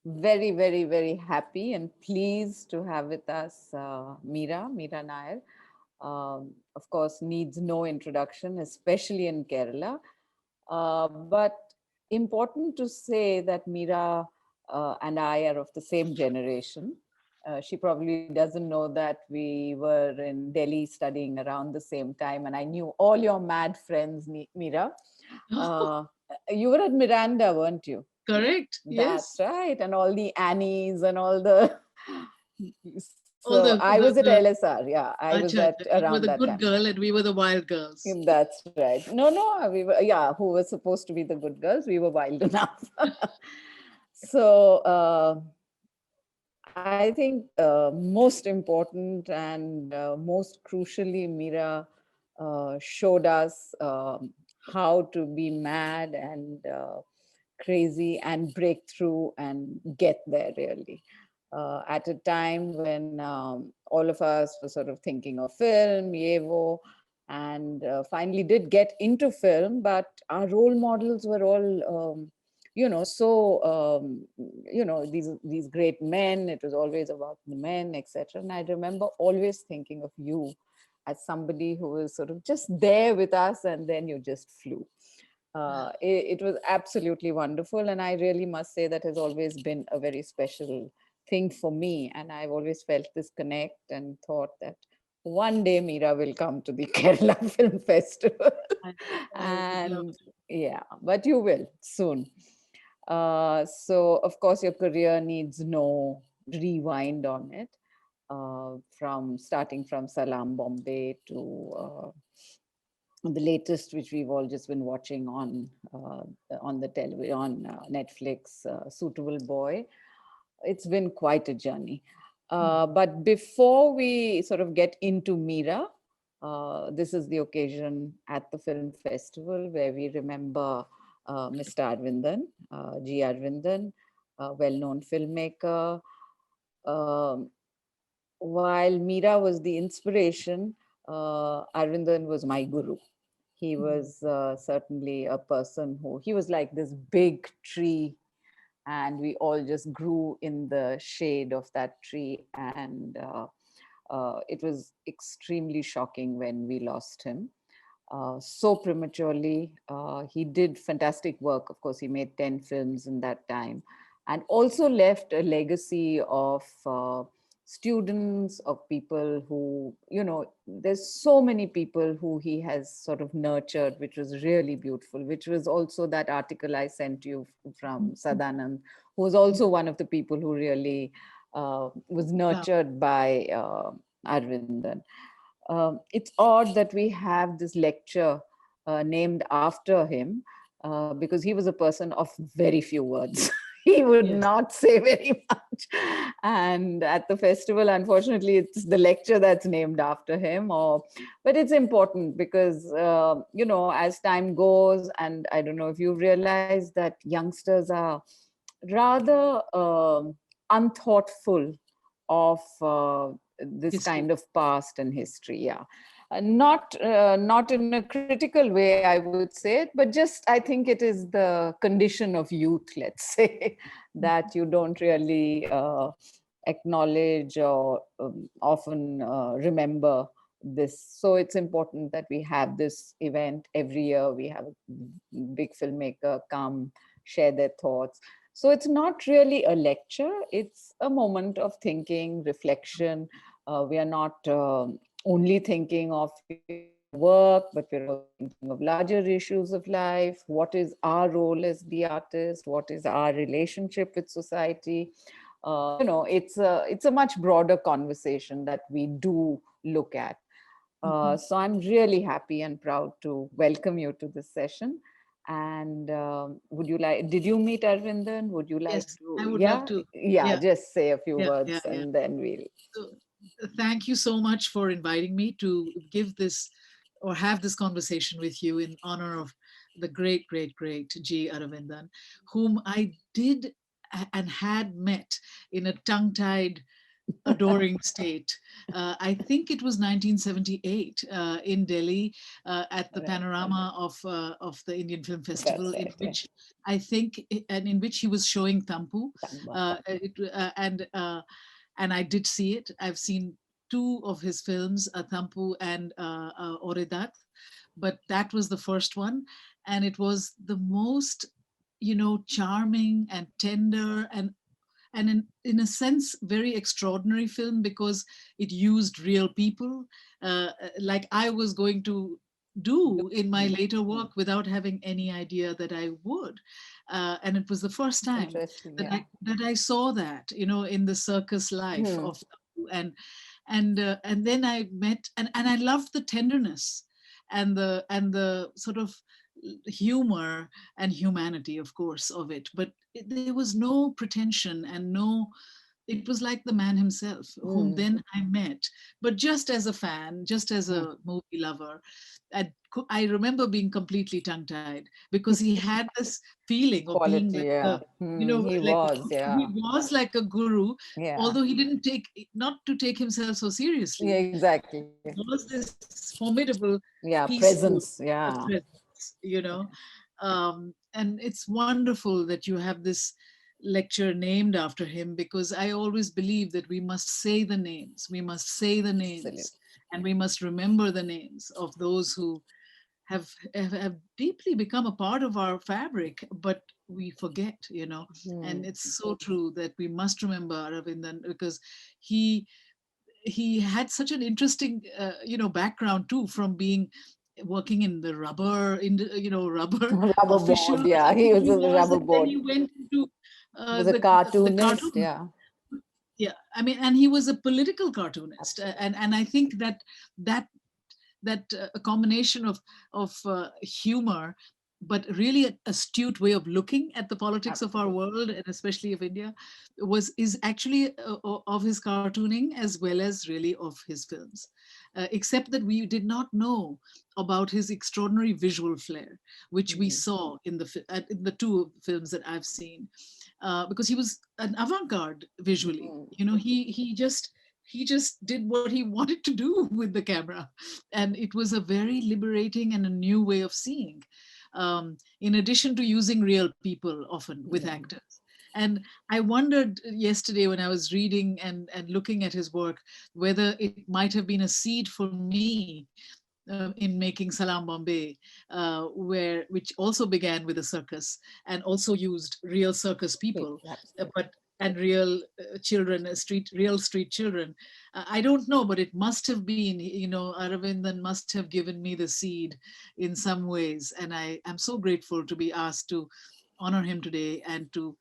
Very, very, very happy and pleased to have with us Mira Nair. Of course, needs no introduction, especially in Kerala. But important to say that Mira and I are of the same generation. She probably doesn't know that we were in Delhi studying around the same time, and I knew all your mad friends, Mira. Uh, you were at Miranda, weren't you? Correct. That's Yes. right. And all the Annies and all the. All So I was at LSR. Yeah, I was acha, at acha. You were around the that good time. girl and we were the wild girls. That's right. No, no, we were, yeah, who was supposed to be the good girls? We were wild enough. So I think most important and most crucially, Mira showed us how to be mad and crazy and break through and get there really. At a time when all of us were sort of thinking of film, Yevo, and finally did get into film, but our role models were all so these great men. It was always about the men, etc. And I remember always thinking of you as somebody who was sort of just there with us, and then you just flew. It was absolutely wonderful, and I really must say that has always been a very special thing for me. And I've always felt this connect and thought that one day Mira will come to the Kerala Film Festival. I would love And to. yeah, but you will soon. So of course your career needs no rewind on it. From starting from Salam Bombay to the latest, which we've all just been watching on the television on Netflix, Suitable Boy. It's been quite a journey. But before we sort of get into Mira, this is the occasion at the film festival where we remember Mr. Aravindan, G. Aravindan, a well-known filmmaker. Um, while Mira was the inspiration, Aravindan was my guru. He was certainly a person who, he was like this big tree, and we all just grew in the shade of that tree. And it was extremely shocking when we lost him so prematurely. He did fantastic work. Of course, he made 10 films in that time, and also left a legacy of students, of people who, there's so many people who he has sort of nurtured, which was really beautiful, which was also that article I sent you from Sadanand, who was also one of the people who really was Wow. nurtured by Arvindan. It's odd that we have this lecture named after him because he was a person of very few words. He would Yes. not say very much. And at the festival, unfortunately, it's the lecture that's named after him. But it's important because, as time goes, and I don't know if you've realized that youngsters are rather unthoughtful of this History. kind of past and history. Yeah, not in a critical way, I would say it, but just I think it is the condition of youth. Let's say that you don't really acknowledge or often remember this. So it's important that we have this event every year. We have a big filmmaker come share their thoughts. So it's not really a lecture, it's a moment of thinking, reflection. We are not only thinking of work, but we're also thinking of larger issues of life. What is our role as the artist? What is our relationship with society? It's a much broader conversation that we do look at. So I'm really happy and proud to welcome you to this session. And would you like, did you meet Arvindan? Would you like Yes, to, I would love yeah? to. Yeah, Yeah, just say a few yeah, words yeah, yeah. and then we'll. So, thank you so much for inviting me to give this or have this conversation with you in honor of the great, great, great G. Aravindan, whom I did and had met in a tongue tied adoring state. I think it was 1978 in Delhi at the Right. panorama of the Indian Film Festival, in Fascinating. which I think, and in which he was showing Tampu, Tamba. and I did see it. I've seen two of his films, Tampu and Oredat, but that was the first one, and it was the most, charming and tender and in a sense very extraordinary film because it used real people, like I was going to do in my Mm, later work without having any idea that I would. And it was the first time interesting. that Yeah. I saw that, in the circus life Hmm. of Tapu. And then I met, and I loved the tenderness and the sort of humor and humanity, of course, of it. But there was no pretension and no, it was like the man himself, whom Mm. then I met, but just as a fan, just as Mm. a movie lover. I remember being completely tongue tied because he had this feeling of being Quality. like Yeah. He like was. he Yeah. was like a guru, Yeah. although he didn't take, not to take himself so Yeah. seriously. Exactly. There was this formidable, Yeah. peaceful Presence. Yeah. presence. And it's wonderful that you have this lecture named after him, because I always believe that we must say the names, we must say the Absolutely. names, and we must remember the names of those who have deeply become a part of our fabric, but we forget. And Hmm. it's so true that we must remember Aravindan, because he he had such an interesting background too, from being working in the rubber in the, rubber Rubber official, board. Yeah. I He think was he a was, rubber and then board. he went into He was a the cartoonist. cartoon. Yeah. Yeah, I mean, and he was a political cartoonist, Absolutely. and I think that a combination of humor, but really an astute way of looking at the politics of our Absolutely. world, and especially of India, was is actually of his cartooning as well as really of his films. Except that we did not know about his extraordinary visual flair, which we Hmm. saw in the two films that I've seen, because he was an avant-garde visually. Hmm. He just did what he wanted to do with the camera, and it was a very liberating and a new way of seeing, in addition to using real people often with Yeah. actors. And I wondered yesterday when I was reading and looking at his work, whether it might have been a seed for me in making Salam Bombay, which also began with a circus and also used real circus people, but Absolutely. and real children, real street children. I don't know, but it must have been, Aravindan must have given me the seed in some ways, and I am so grateful to be asked to honor him today and to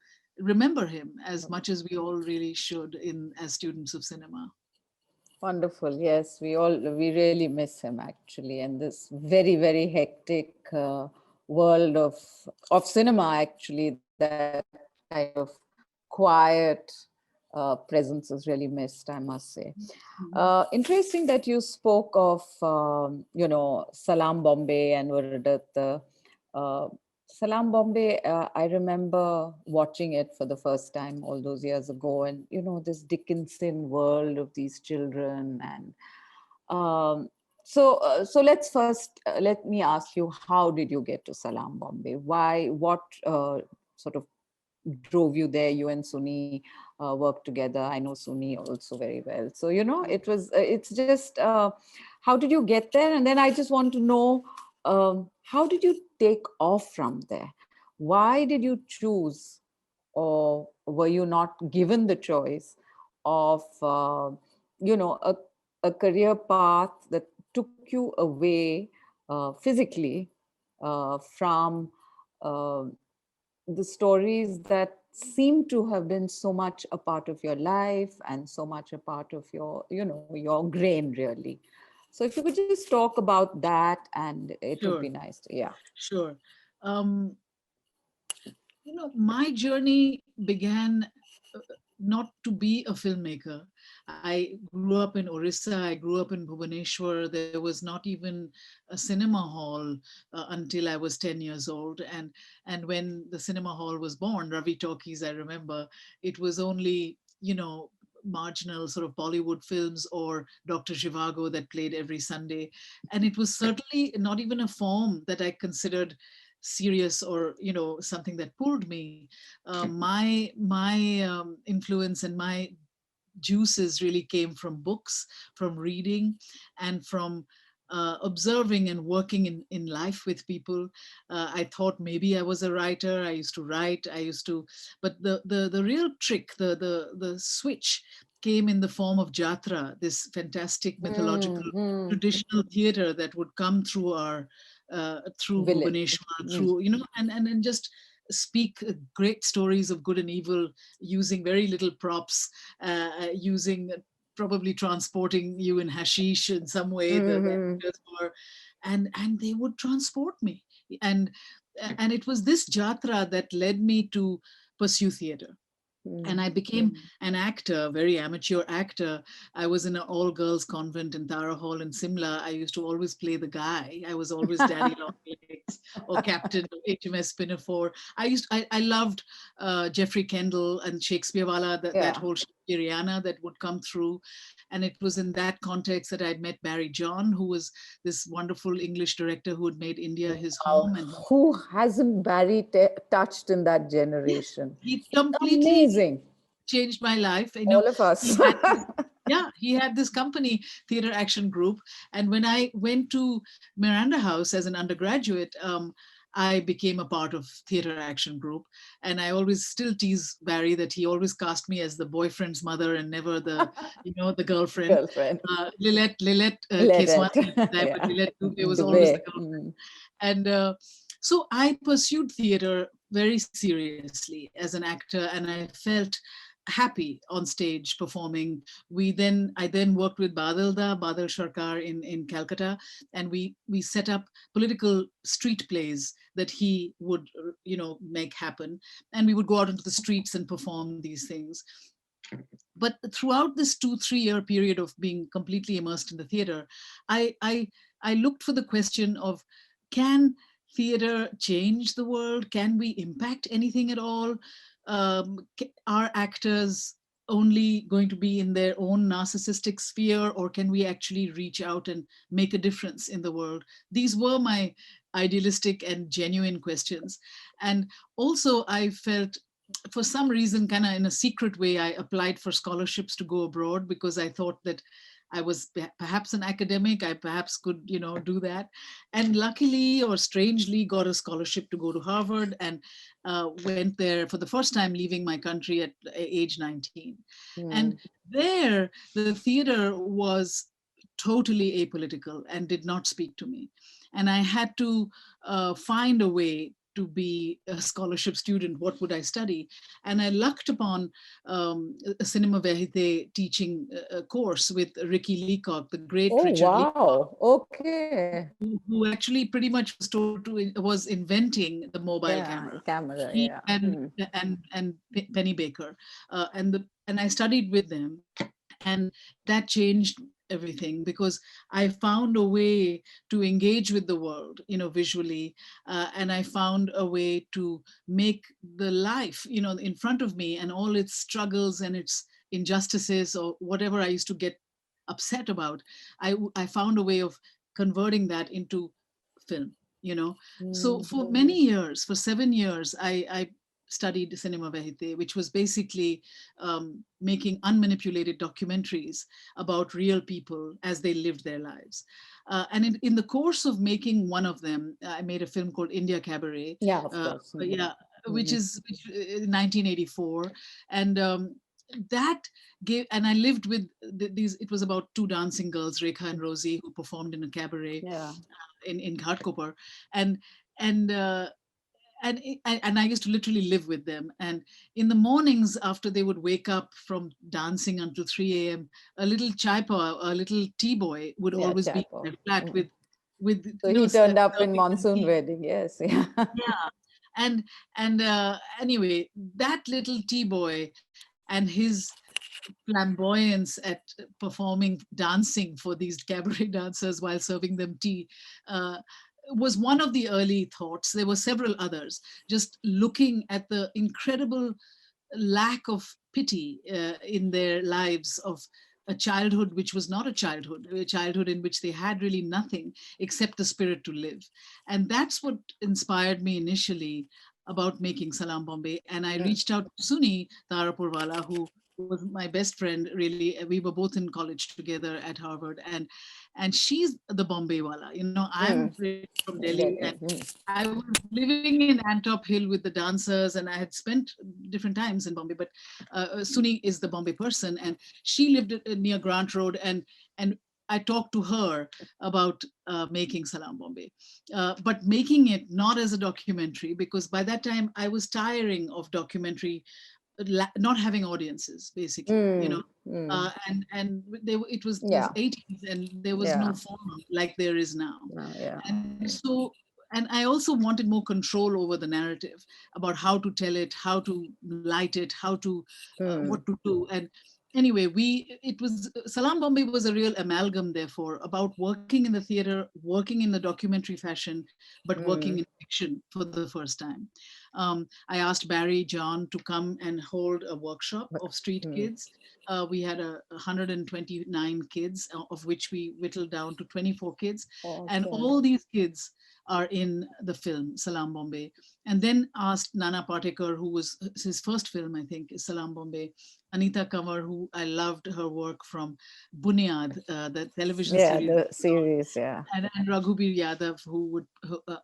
remember him as much as we all really should in as students of cinema. Wonderful. Yes, we really miss him actually, and this very very hectic world of cinema actually, that kind of quiet presence is really missed, I must say. Mhm. Interesting that you spoke of Salam Bombay and Varadat. Uh, Salam Bombay, I remember watching it for the first time all those years ago, and this Dickinson world of these children, and so let's first let me ask you, how did you get to Salam Bombay? Why? What sort of drove you there? You and Suni worked together. I know Suni also very well. So it's just how did you get there? And then I just want to know, how did you take off from there? Why did you choose, or were you not given the choice of a career path that took you away physically from uh, the stories that seem to have been so much a part of your life and so much a part of your grain, really? So if you could just talk about that, and it would be Sure, nice to, yeah. sure. Um, my journey began not to be a filmmaker. I grew up in Orissa, I grew up in Bhubaneswar. There was not even a cinema hall until I was 10 years old. And when the cinema hall was born, Ravi Talkies, I remember, it was only, marginal sort of Bollywood films or Dr. Zhivago that played every Sunday. And it was certainly not even a form that I considered serious or, something that pulled me. My influence and my juices really came from books, from reading, and from observing and working in life with people. I thought maybe I was a writer. I used to write. But the real trick, the switch came in the form of jatra, this fantastic mythological Mm. traditional theater that would come through through Village. Bhubaneswar, Mm. through, and just speak great stories of good and evil using very little props, using probably transporting you in hashish in some way. The Mhm. actors were, and they would transport me, and and it was this jatra that led me to pursue theater. And Mm. I became an actor, very amateur actor. I was in an all-girls convent in Tara Hall in Simla. I used to always play the guy. I was always Daddy Longlegs or Captain of HMS Pinafore. I loved Geoffrey Kendall and Shakespeare Wala, that Yeah. whole Shakespeareana that would come through. And it was in that context that I'd met Barry John, who was this wonderful English director who had made India his Wow. home. And Who hasn't Barry touched in that yes, generation? he It's completely amazing. changed my life. All of us. He had this, yeah, he had this company, Theatre Action Group. And when I went to Miranda House as an undergraduate, I became a part of Theatre Action Group. And I always still tease Barry that he always cast me as the boyfriend's mother and never the girlfriend. Girlfriend. Lilette Let Keswani it. at the time, but Yeah. Lilette Dubey was The always the way. girlfriend. And so I pursued theater very seriously as an actor, and I felt happy on stage performing. I then worked with Badal Sharkar in Calcutta, and we set up political street plays that he would make happen, and we would go out into the streets and perform these things. But throughout this 2 3 year period of being completely immersed in the theater, I looked for the question of, can theater change the world? Can we impact anything at all? Are actors only going to be in their own narcissistic sphere, or can we actually reach out and make a difference in the world? These were my idealistic and genuine questions. And also I felt, for some reason, kind of in a secret way, I applied for scholarships to go abroad because I thought that I was perhaps an academic. I perhaps could, do that. And luckily or strangely, got a scholarship to go to Harvard, and went there for the first time, leaving my country at age 19. And Mm. there, the theater was totally apolitical and did not speak to me. And I had to find a way to be a scholarship student. What would I study? And I lucked upon a cinema verite teaching course with Ricky Leacock, the great Oh, Richard Leacock, wow. Okay. who actually pretty much was inventing the mobile Yeah. camera. Camera. He Yeah. and Mm. Penny Baker, and I studied with them, and that changed everything because I found a way to engage with the world, visually, and I found a way to make the life, in front of me, and all its struggles and its injustices or whatever I used to get upset about. I found a way of converting that into film. So Mm. for many years, for 7 years, I studied cinema verite, which was basically making unmanipulated documentaries about real people as they lived their lives. And in the course of making one of them, I made a film called India Cabaret. Yeah, of Uh, course. Mm. yeah, Mhm. which 1984, and that gave. And I lived with these. It was about two dancing girls, Rekha and Rosie, who performed in a cabaret Yeah. in Ghatkopar, and and uh, and I used to literally live with them. And in the mornings, after they would wake up from dancing until 3 a.m., a little chaipa, a little tea boy, would Yeah. always be in Chapo. their flat Mm. with So he turned up in serving them monsoon tea. wedding. Yes. Yeah. Yeah, and anyway, that little tea boy and his flamboyance at performing dancing for these cabaret dancers while serving them tea uh, was one of the early thoughts. There were several others, just looking at the incredible lack of pity in their lives, of a childhood which was not a childhood in which they had really nothing except the spirit to live. And that's what inspired me initially about making Salam Bombay. And I Mm, reached out to Suni Tarapurwala, who was my best friend, really. We were both in college together at Harvard. And she's the Bombay wala. You know, I'm mm, really from Delhi, Delhi. and I was living in Antop Hill with the dancers, and I had spent different times in Bombay. But Suni is the Bombay person, and she lived near Grant Road, and I talked to her about making Salam Bombay, but making it not as a documentary, because by that time I was tiring of documentary not having audiences, basically, you know. Mm, mm. It was this Yeah, 80s, and there was no yeah, forum like there is now. yeah. And so, and I also wanted more control over the narrative, about how to tell it, how to light it, how to what Mm, to do. And anyway, we it was Salam Bombay was a real amalgam, therefore, about working in the theater, working in the documentary fashion, but working in mm, fiction for the first time. I asked Barry John to come and hold a workshop but- of street mm. kids. We had 129 kids, of which we whittled down to 24 kids. And Okay. all these kids are in the film Salam Bombay. And then asked Nana Patekar, who was his first film, I think, is Salam Bombay. Anita Kanwar, who I loved her work from Bunyad, the television Yeah, series, the series. Yeah. and Raghubir Yadav,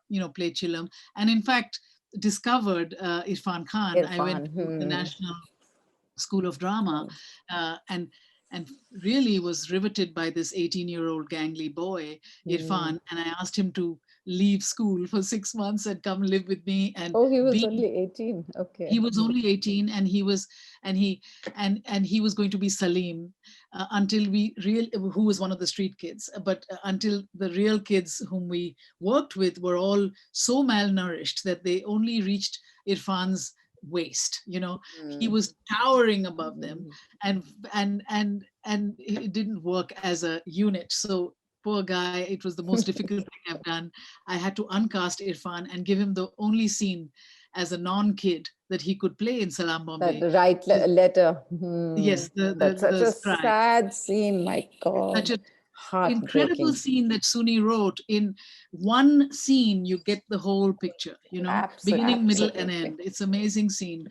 you know, play Chilam, and in fact discovered Irfan Khan. I went Irfan. to the Hmm. National School of Drama, Hmm. and really was riveted by this 18-year-old gangly boy, Hmm. Irfan, and I asked him to leave school for 6 months and come live with me and Oh, he was be. only 18. He Okay. was only 18, and he was and he was going to be Salim, until we real who was one of the street kids, but until the real kids whom we worked with were all so malnourished that they only reached Irfan's waist, you know. He Hmm. was towering above them, Hmm. and and it didn't work as a unit. So poor guy, it was the most difficult thing I've done. I had to uncast Irfan and give him the only scene as a non-kid that he could play in Salam That Bombay. the right letter. Hmm. Yes, the That's such the a scribe. sad scene. My Such God. an incredible Heartbreaking. scene that Suni wrote. In one scene, you get the whole picture, you know, beginning, middle, and Absolutely. end. It's amazing scene,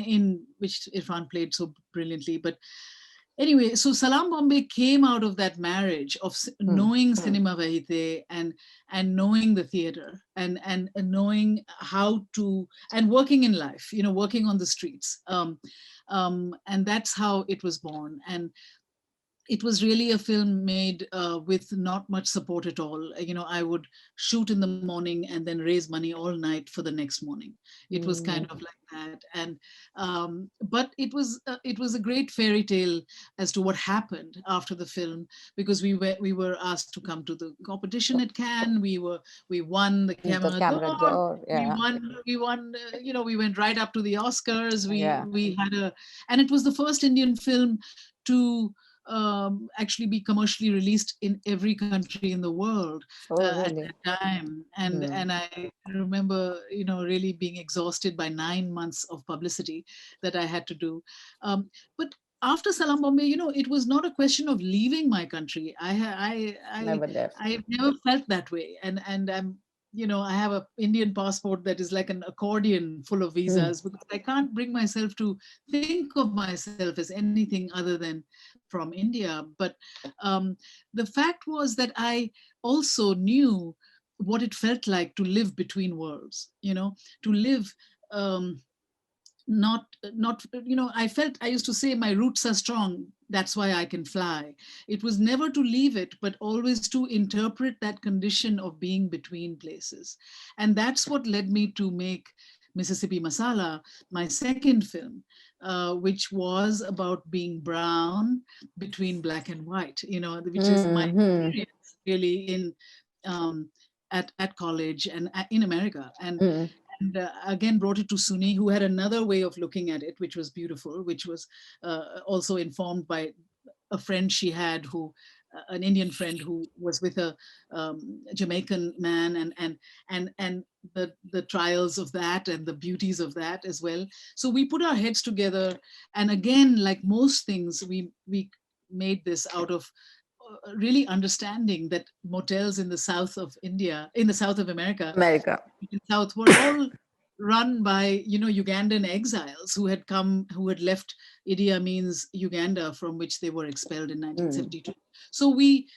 in which Irfan played so brilliantly. But anyway, so Salam Bombay came out of that marriage of Hmm. knowing cinema verite, and knowing the theater, and knowing how to, and working in life, you know, working on the streets. And that's how it was born. And it was really a film made with not much support at all. You know, I would shoot in the morning and then raise money all night for the next morning. It was kind Hmm. of like that. And but it was a great fairy tale as to what happened after the film, because we were asked to come to the competition at Cannes. We won the The Camera camera d'Or. door. Yeah. We won. You know, we went right up to the Oscars. Yeah. We had a, and it was the first Indian film to actually be commercially released in every country in the world Oh, at really? that time. Hmm. And I remember, you know, really being exhausted by 9 months of publicity that I had to do. But after Salam Bombay, you know, it was not a question of leaving my country. Never left. I've never felt that way. And I'm, you know, I have a Indian passport that is like an accordion full of Hmm. visas, because I can't bring myself to think of myself as anything other than from India. But um, the fact was that I also knew what it felt like to live between worlds, you know, to live, um, not you know, I felt, I used to say, my roots are strong, that's why I can fly. It was never to leave it, but always to interpret that condition of being between places. And that's what led me to make Mississippi Masala, my second film, which was about being brown between black and white, you know, which is my Hmm. experience really in, um, at college and in America. Hmm. And again brought it to Suni, who had another way of looking at it, which was beautiful, which was also informed by a friend she had who an Indian friend who was with a Jamaican man, and the trials of that and the beauties of that as well. So we put our heads together, and again, like most things, we made this out of really understanding that motels in the south of India, in the south of America, America. in South were all run by Ugandan exiles who had come, who had left Idi Amin's Uganda, from which they were expelled in Mm. 1972. So we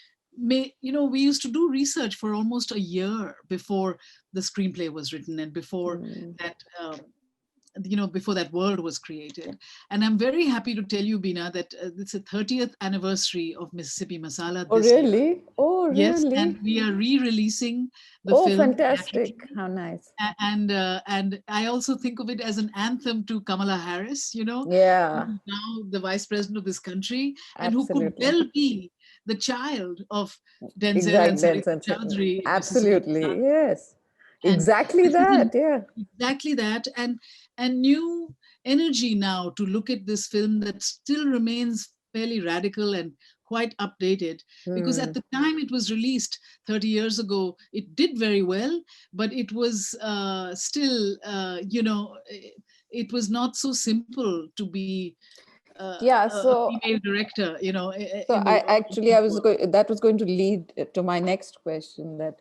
used to do research for almost a year before the screenplay was written, and before Mm. that before that world was created. And I'm very happy to tell you, Bina, that it's the 30th anniversary of Mississippi Masala Oh, this year. really? Oh, Yes, and really? we are re-releasing the Oh, film fantastic. theatrically. How nice. And I also think of it as an anthem to Kamala Harris, who Yeah, is now the vice president of this country, and who could absolutely. well be the child of Denzel and Exact Sarita dance. Choudhury in Mississippi Absolutely. Masala. Yes. And Exactly this is that. Yeah. exactly that, and new energy now to look at this film that still remains fairly radical and quite updated, because at Hmm. the time it was released 30 years ago, it did very well, but it was still it was not so simple to be Yeah. a female director, So in the I working actually, I was world. going, that was going to lead to my next question, that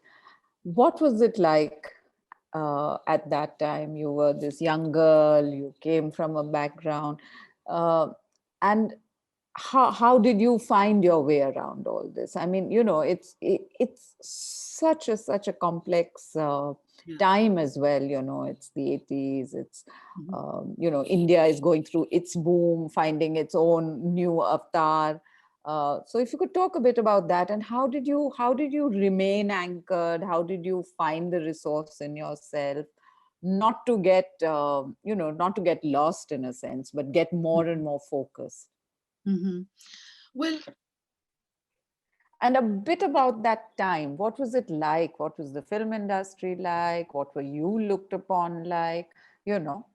what was it like at that time? You were this young girl, you came from a background, uh, and how did you find your way around all this? I mean, it's such a complex Yeah. time as well. It's the 80s. It's Mhm. India is going through its boom, finding its own new avatar. So if you could talk a bit about that, and how did you remain anchored? How did you find the resource in yourself, not to get lost in a sense, but get more and more focused? Mhm. Well, And a bit about that time. What was it like? What was the film industry like? What were you looked upon like? You know.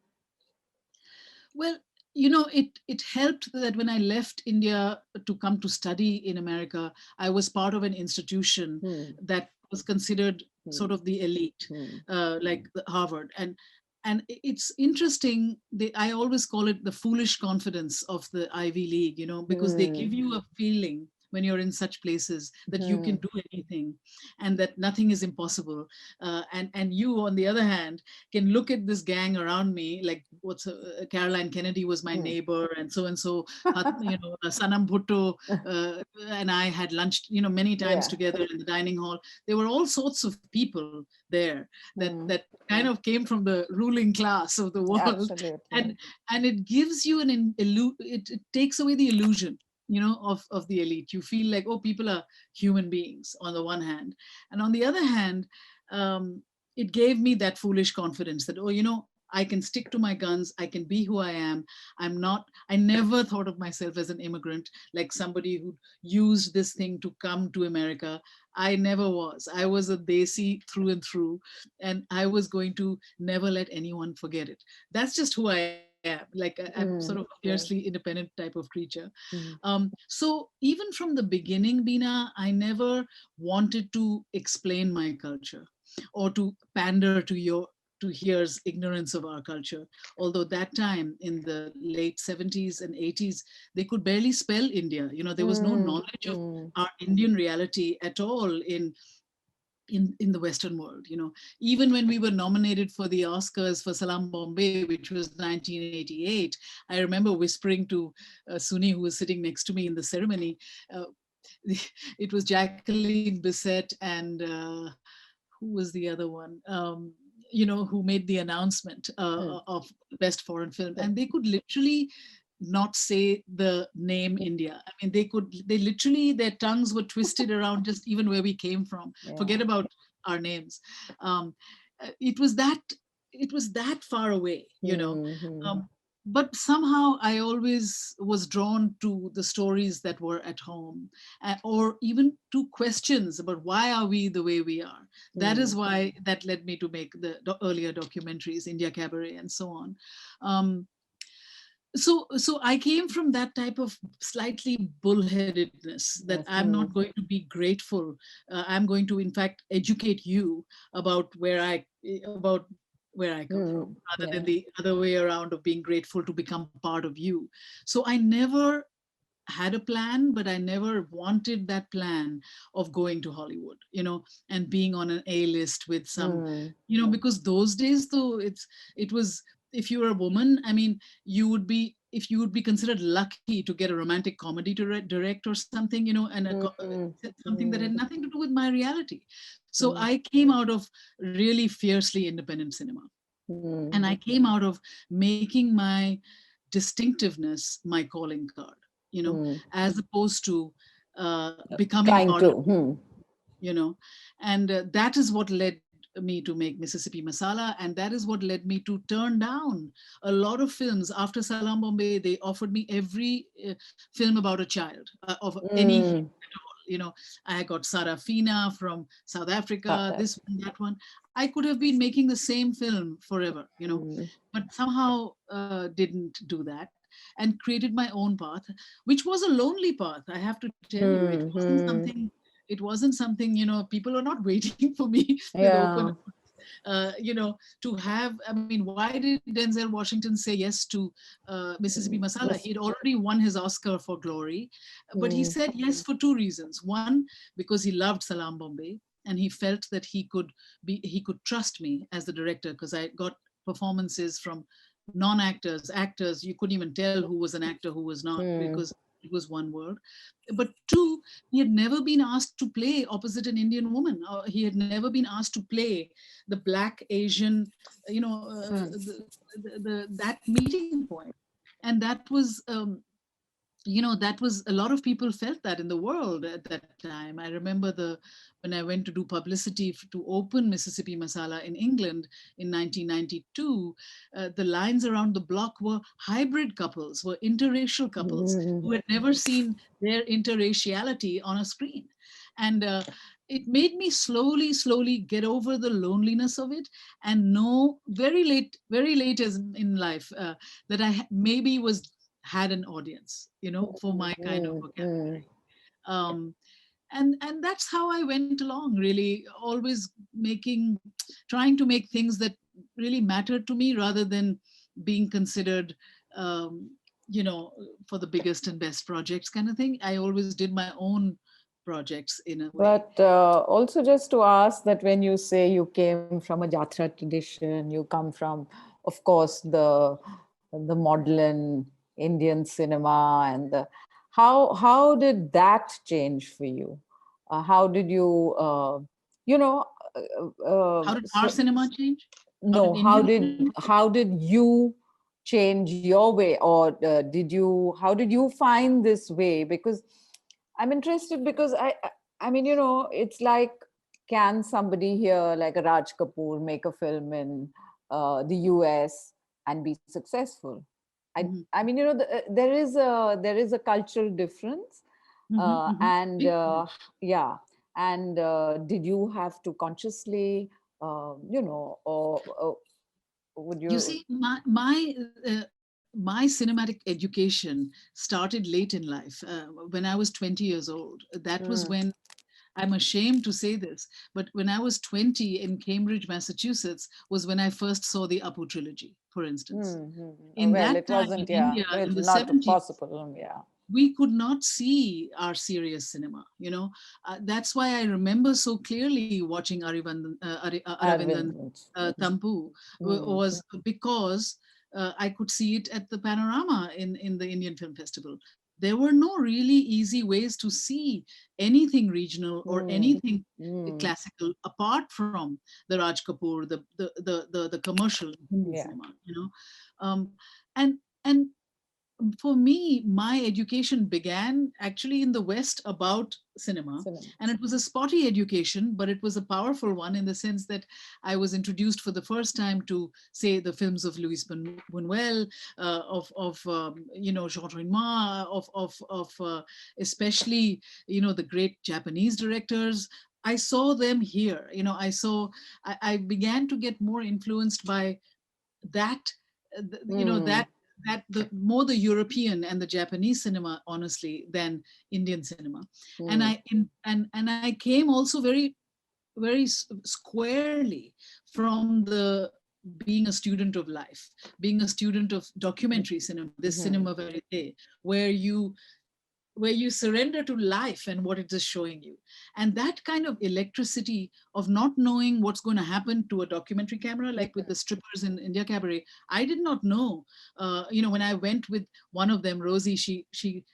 Well, it helped that when I left India to come to study in America, I was part of an institution Hmm, that was considered hmm, sort of the elite, hmm, like Harvard. And it's interesting. I always call it the foolish confidence of the Ivy League, because they hmm, give you a feeling when you're in such places that you can hmm, do anything, and that nothing is impossible. And you, on the other hand, can look at this gang around me, like Caroline Kennedy was my hmm. neighbor, and so Sanam Bhutto and I had lunch, many times Yeah. together in the dining hall. There were all sorts of people there that Hmm. kind of came from the ruling class of the world, Absolutely. and it gives you it takes away the illusion, of the elite. You feel like, oh, people are human beings on the one hand, and on the other hand, it gave me that foolish confidence that, oh, I can stick to my guns, I can be who I am. I never thought of myself as an immigrant, like somebody who used this thing to come to America. I never was. I was a desi through and through, and I was going to never let anyone forget it. That's just who I am. Like I'm sort of a Hmm. fiercely Yes. independent type of creature. Hmm. So even from the beginning, Bina, I never wanted to explain my culture or to pander to here's ignorance of our culture. Although that time in the late 70s and 80s, they could barely spell India. There was no Hmm. knowledge of Hmm. our Indian reality at all in the Western world. Even when we were nominated for the Oscars for Salam Bombay, which was 1988, I remember whispering to Suni, who was sitting next to me in the ceremony. uh, it was Jacqueline Bisset and who was the other one? Who made the announcement Hmm. of best foreign film, and they could literally not say the name Hmm. India. I mean, they literally, their tongues were twisted around just even where we came from. Forget Yeah. about our names. Um, it was that far away, Hmm. Hmm. Um, but somehow I always was drawn to the stories that were at home, or even to questions about why are we the way we are. That Hmm. is why that led me to make the earlier documentaries, India Cabaret and so on. um, So I came from that type of slightly bullheadedness, that I'm not Mm, going to be grateful. I'm going to, in fact, educate you about about where I come mm, from, rather than yeah. the other way around of being grateful to become part of you. So I never had a plan, but I never wanted that plan of going to Hollywood, and being on an A list with some, Mm, because those days, though, it was, if you were a woman, I mean, if you would be considered lucky to get a romantic comedy to direct or something, and mm, something that had mm, nothing to do with my reality. So mm, I came out of really fiercely independent cinema, mm, and I came out of making my distinctiveness my calling card, mm. as opposed to becoming Trying part of, to. Hmm. you know and that is what led me to make Mississippi Masala, and that is what led me to turn down a lot of films. After Salam Bombay, they offered me every film about a child, of any hue Mm. at all. I got Sarafina from South Africa, That. this one, that one. I could have been making the same film forever, Mm, but somehow didn't do that, and created my own path, which was a lonely path, I have to tell you. It mm, wasn't mm. something, people are not waiting for me with open Yeah. arms, to have. I mean, why did Denzel Washington say yes to Mississippi Mm, Masala? He had Miss. already won his Oscar for Glory, but he Mm, said yes for two reasons. One, because he loved Salam Bombay, and he felt that he could trust me as the director, because I got performances from non-actors, actors. You couldn't even tell who was an actor, who was not, mm, because it was one word. But two, he had never been asked to play opposite an Indian woman, or he had never been asked to play the Black Asian, mm. that meeting point. And that was, a lot of people felt that in the world at that time. I remember the when I went to do publicity to open Mississippi Masala in England in 1992. The lines around the block were hybrid couples, were interracial couples Mm. who had never seen their interraciality on a screen. And it made me slowly get over the loneliness of it, and know very late as in life, that maybe was had an audience, for my kind of Mm, mm. vocabulary. Um, and that's how I went along, really, always trying to make things that really mattered to me, rather than being considered, um, you know, for the biggest and best projects kind of thing. I always did my own projects in a way. But also, just to ask that when you say you came from a Jatra tradition, you come from, of course, the modern Indian cinema, and how did that change for you? How did you, you know, How did our so cinema change? How no, did Indian cinema change? how did you change your way, or did you how did you find this way? Because I'm interested, because I mean, it's like, can somebody here like a Raj Kapoor make a film in the US and be successful? Mhm, I mean, there is a cultural difference, and Big time. yeah. And did you have to consciously, or would You you? see, my cinematic education started late in life. When I was 20 years old, that was Mm, when, I'm ashamed to say this, but when I was 20 in Cambridge, Massachusetts, was when I first saw the Apu trilogy, for instance. In well, that it time in wasn't, yeah, India in it's the not 70s, possible, yeah. we could not see our serious cinema. That's why I remember so clearly watching Aravindan Arvind. Tampu, Mm, was because I could see it at the Panorama in the Indian Film Festival. There were no really easy ways to see anything regional or mm, anything mm, classical apart from the Raj Kapoor, the commercial Hindi yeah. cinema. Um, and for me, my education began actually in the West about cinema. Cinema. And it was a spotty education, but it was a powerful one, in the sense that I was introduced for the first time to, say, the films of Louis Buñuel, of Jean Renoir, of especially, the great Japanese directors. I saw them here. I began to get more influenced by that, that Mm, that the more the European and the Japanese cinema, honestly, than Indian cinema. And Mm. and I came also very squarely from the being a student of life, being a student of documentary cinema, this Mhm. cinema verite, where you surrender to life and what it is showing you. And that kind of electricity of not knowing what's going to happen to a documentary camera, like with the strippers in India Cabaret, I did not know. When I went with one of them, Rosie, she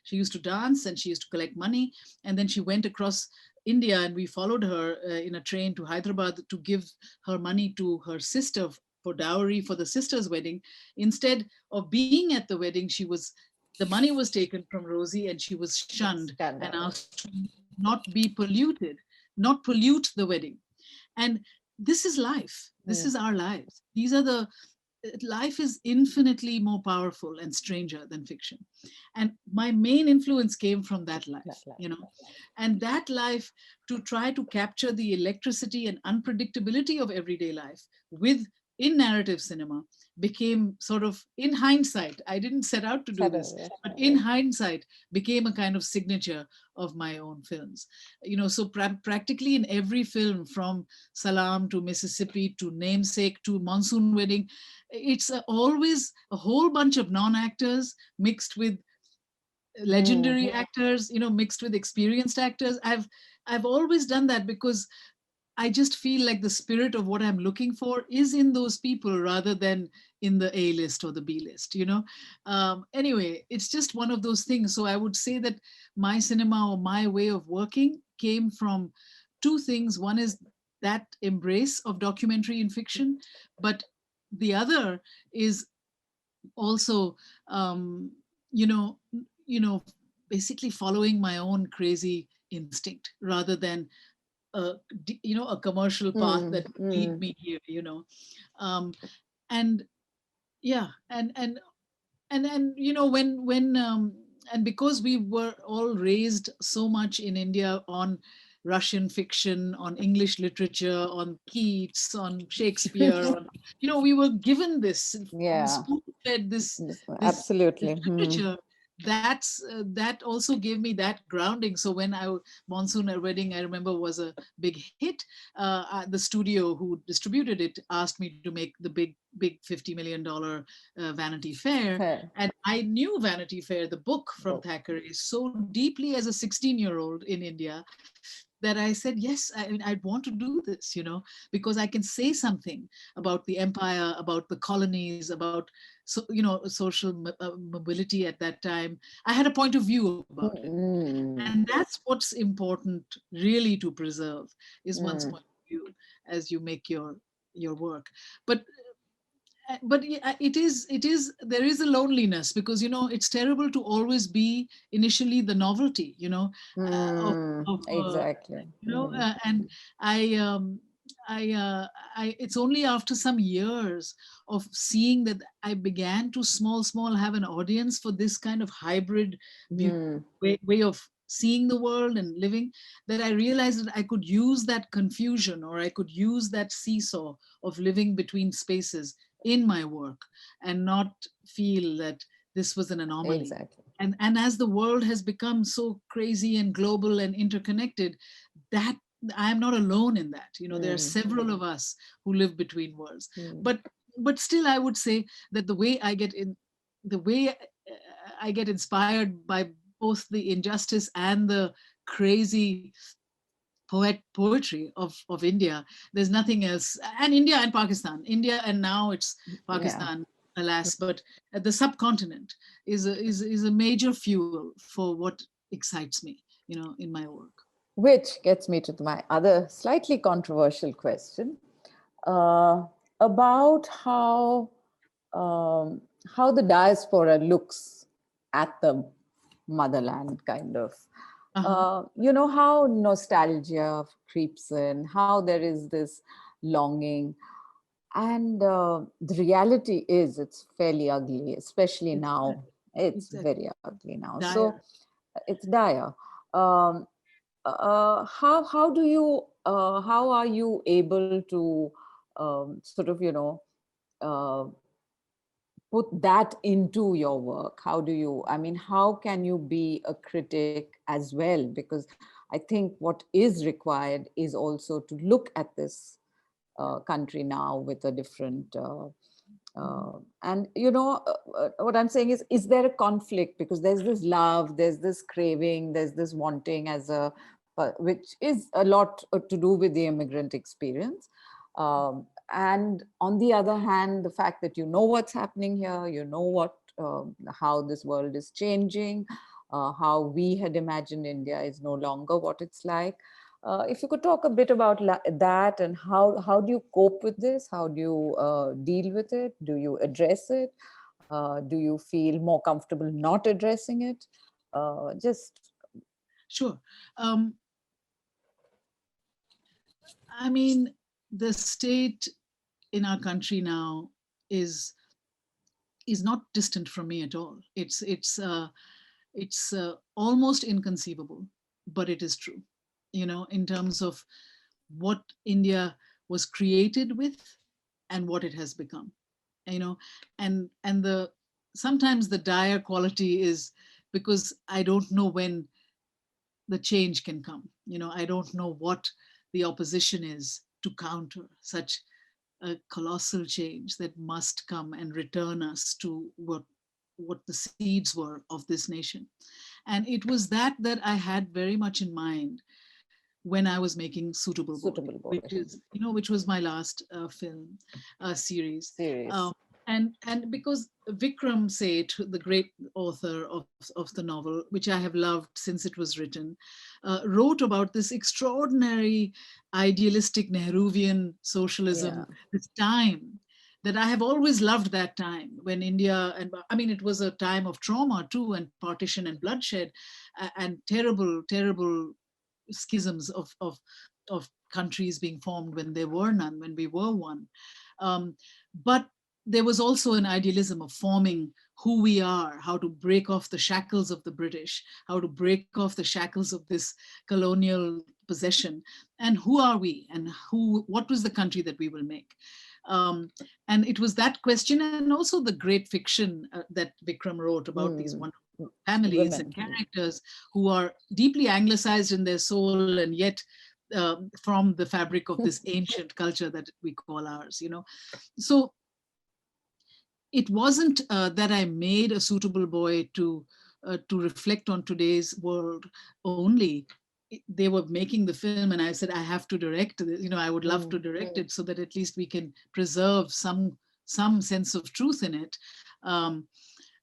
used to dance and she used to collect money, and then she went across India, and we followed her in a train to Hyderabad to give her money to her sister for dowry for the sister's wedding. Instead of being at the wedding, the money was taken from Rosie and she was shunned Stand and out. asked to not be polluted, not pollute the wedding. And this is life. This Mm. is our lives. These are the life is infinitely more powerful and stranger than fiction. And my main influence came from that That life, life. and that life, to try to capture the electricity and unpredictability of everyday life with in narrative cinema, became sort of, in hindsight, I didn't set out to do this, Suddenly. but in hindsight became a kind of signature of my own films. So practically in every film, from Salam to Mississippi to Namesake to Monsoon Wedding, it's always a whole bunch of non-actors mixed with Mm. legendary actors, mixed with experienced actors. I've always done that because I just feel like the spirit of what I'm looking for is in those people rather than in the A list or the B list. Anyway, it's just one of those things. So I would say that my cinema or my way of working came from two things. One is that embrace of documentary in fiction, but the other is also, um, you know, you know, basically following my own crazy instinct rather than a a commercial path Mm. that would lead Mm. me here. um and yeah, and when and because we were all raised so much in India on Russian fiction, on English literature, on Keats, on Shakespeare, on, we were given this, Yeah. spoon fed this Absolutely. Mm. literature. That also gave me that grounding. So when Monsoon Wedding, I remember, was a big hit, the studio who distributed it asked me to make the big $50 million Vanity Fair. Fair And I knew Vanity Fair, the book from book. Thackeray, so deeply as a 16-year-old in India, that I said, yes, I'd want to do this, because I can say something about the empire, about the colonies, about social mobility at that time. I had a point of view about it. And Mm. that's what's important really to preserve, is one's Mm. point of view as you make your work. But it is there is a loneliness, because it's terrible to always be initially the novelty, Mm. of Exactly. Mm. and I um I it's only after some years of seeing that I began to small have an audience for this kind of hybrid Mm. way of seeing the world and living, that I realized that I could use that confusion, or I could use that seesaw of living between spaces in my work, and not feel that this was an anomaly. Exactly. And as the world has become so crazy and global and interconnected, that I am not alone in that. There are Mm. several of us who live between worlds. Mm. But still, I would say that the way I get inspired by both the injustice and the crazy poetry of India. There's nothing else. And India and Pakistan. India, and now it's Yeah. Pakistan, alas. But the subcontinent is a major fuel for what excites me, in my work. Which gets me to my other slightly controversial question uh, about um, how the diaspora looks at the motherland, kind of. Uh-huh. How nostalgia creeps in, how there is this longing. And the reality is, it's fairly ugly, especially It's now. It's exactly very ugly now. So dire. it's dire. Um, how do you how are you able to sort of uh, put that into your work? How do you, I mean, how can you be a critic as well? Because I think what is required is also to look at this country now with a different and what I'm saying is there a conflict? Because there's this love, there's this craving, there's this wanting as a which is a lot to do with the immigrant experience, and on the other hand, the fact that you know what's happening here, you know what how this world is changing, how we had imagined India is no longer what it's like. If you could talk a bit about that, and how do you cope with this? How do you deal with it? Do you address it? Do you feel more comfortable not addressing it? Just Sure. Um, I mean, the state in our country now is is not distant from me at all. It's almost inconceivable, but it is true. You know, in terms of what India was created with and what it has become. You know, and the sometimes the dire quality is because I don't know when the change can come. You know, I don't know what the opposition is to counter such a colossal change that must come and return us to what the seeds were of this nation. And it was that I had very much in mind when I was making Suitable Boy, suitable which boy is, you know, which was my last film series. series. And because Vikram Seth, the great author of the novel, which I have loved since it was written, wrote about this extraordinary idealistic Nehruvian Yeah. socialism, this time that I have always loved, that time when India, and I mean, it was a time of trauma too, and partition and bloodshed, and terrible, terrible schisms of countries being formed when there were none, when we were one. But there was also an idealism of forming who we are, how to break off the shackles of the British, how to break off the shackles of this colonial possession, and who are we, and what was the country that we will make. Um, and it was that question, and also the great fiction that Vikram wrote about these Mm. wonderful families and Women. characters who are deeply anglicized in their soul, and yet from the fabric of this ancient culture that we call ours, you know. So it wasn't that I made a Suitable Boy to reflect on today's world only. They were making the film, and I said I have to direct this. You know, I would love to Mm. direct it so that at least we can preserve some sense of truth in it. Um,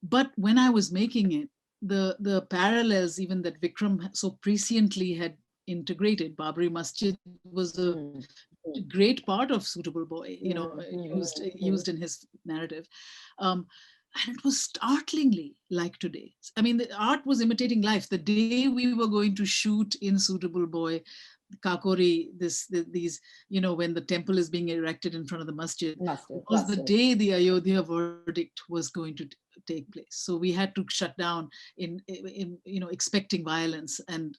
but when I was making it, the parallels even that Vikram so presciently had integrated, Babri Masjid was a Mm. great part of Suitable Boy, you know, Mm. used in his narrative. Um, and it was startlingly like today. I mean, the art was imitating life. The day we were going to shoot in Suitable Boy, Kakori, these, you know, when the temple is being erected in front of the masjid, Master. was the day the Ayodhya verdict was going to take place. So we had to shut down in you know, expecting violence, and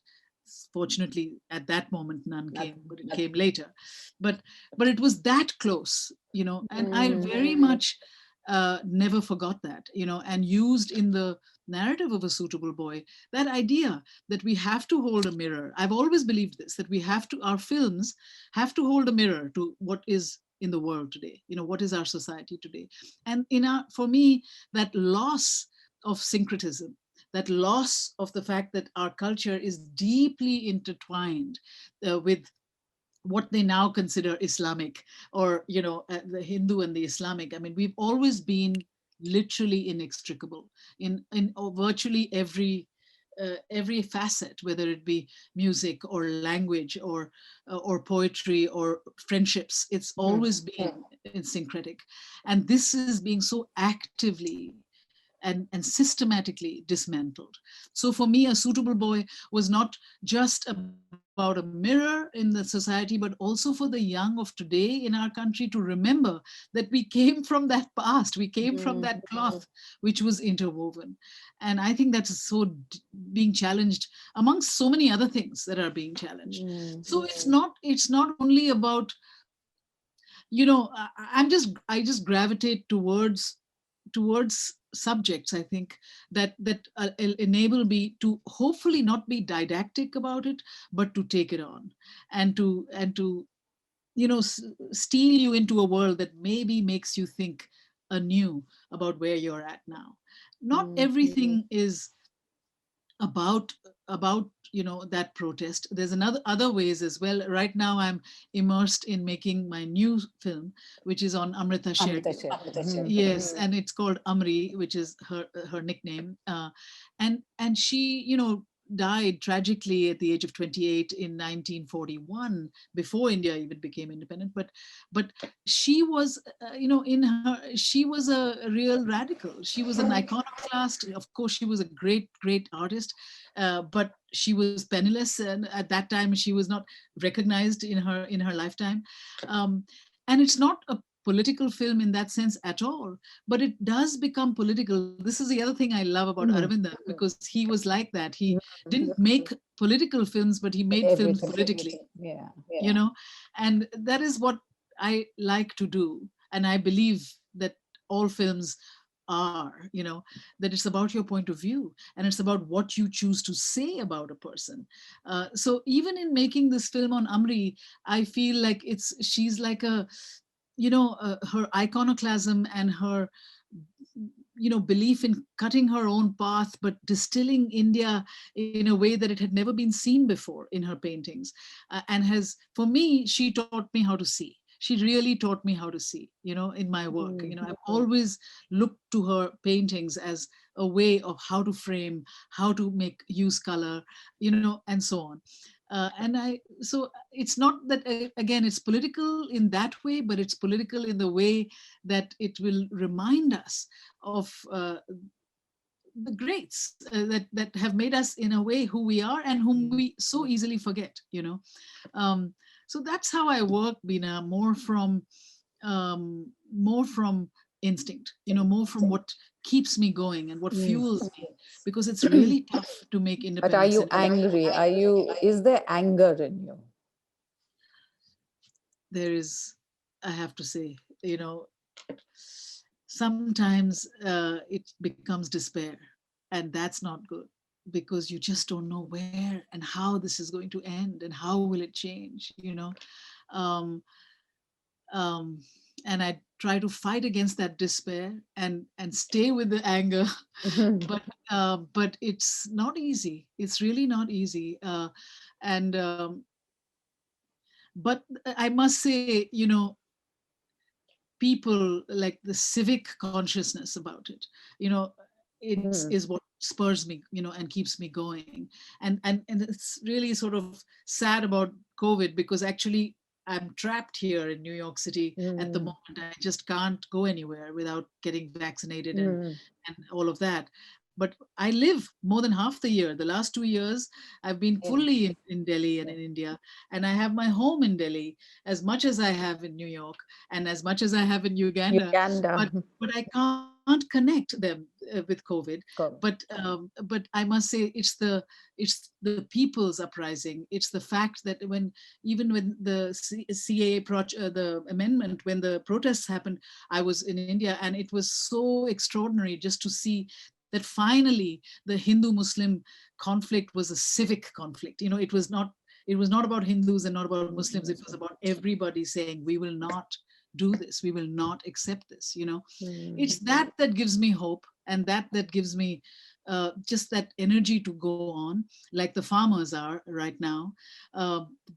fortunately at that moment none came, Nothing. but it came later. But it was that close, you know, and I Mm. very much never forgot that, you know, and used in the narrative of A Suitable Boy that idea that we have to hold a mirror. I've always believed this, that we have to, our films have to hold a mirror to what is in the world today, you know, what is our society today. And in our, for me, that loss of syncretism, that loss of the fact that our culture is deeply intertwined with what they now consider Islamic, or, you know, the Hindu and the Islamic. I mean, we've always been literally inextricable in virtually every facet, whether it be music or language or poetry or friendships. It's Mm. always been syncretic, and this is being so actively and systematically dismantled. So for me, A Suitable Boy was not just about a mirror in the society, but also for the young of today in our country to remember that we came from that past, we came from that Mm. cloth which was interwoven. And I think that's so being challenged amongst so many other things that are being challenged. Mm. So it's not only about, you know, I just gravitate towards towards subjects, I think, that enable me to hopefully not be didactic about it, but to take it on, and to steal you into a world that maybe makes you think anew about where you're at now. Not Mm. everything is about that protest. There's another other ways as well. Right now I'm immersed in making my new film, which is on Amrita Amrita Shergill. Sher. Mm. Yes, and it's called Amri, which is her nickname. And she, died tragically at the age of 28 in 1941, before India even became independent. But she was, she was a real radical. She was an iconoclast. Of course, she was a great artist, but she was penniless, and at that time she was not recognized in her lifetime. Um, and it's not a political film in that sense at all, but it does become political. This is the other thing I love about Mm. Aravindan, because he was like that. He Mm. didn't make political films, but he made films Everything. politically, Yeah. you know and that is what I like to do. And I believe that all films are, that it's about your point of view, and it's about what you choose to say about a person. So even in making this film on Amri, I feel like she's like a, her iconoclasm and her, belief in cutting her own path, but distilling India in a way that it had never been seen before in her paintings. And has, for me, she taught me how to see. She really taught me how to see, in my work. Mm. I've always looked to her paintings as a way of how to frame, how to make use color, and so on. And I so it's not that, again, it's political in that way, but it's political in the way that it will remind us of the greats that have made us in a way who we are, and whom we so easily forget. um, so that's how I work, Bina, more from instinct, more from what keeps me going and what Mm. fuels me, because it's really tough to make But are independent you cinema. angry? Is there anger in you? There is, I have to say, sometimes it becomes despair, and that's not good, because you just don't know where and how this is going to end, and how will it change. um, um, and I try to fight against that despair, and stay with the anger. But it's not easy. It's really not easy. And But I must say, people, like the civic consciousness about it, you know it's Mm. is what spurs me, and keeps me going. And it's really sort of sad about COVID, because actually I'm trapped here in New York City at the Mm. moment. I just can't go anywhere without getting vaccinated, and Mm. all of that. But I live more than half the year. The last 2 years I've been In fully in Delhi and in India, and I have my home in Delhi as much as I have in New York, and as much as I have in Uganda. Uganda. But I can't connect them with COVID. But Go. but I must say, it's the people's uprising. It's the fact that even when the the amendment, when the protests happened, I was in India, and it was so extraordinary just to see that finally the Hindu-Muslim conflict was a civic conflict. It was not about Hindus and not about Muslims. It was about everybody saying, we will not do this. We will not accept this. Mm. It's that gives me hope, and that gives me just that energy to go on, like the farmers are right now.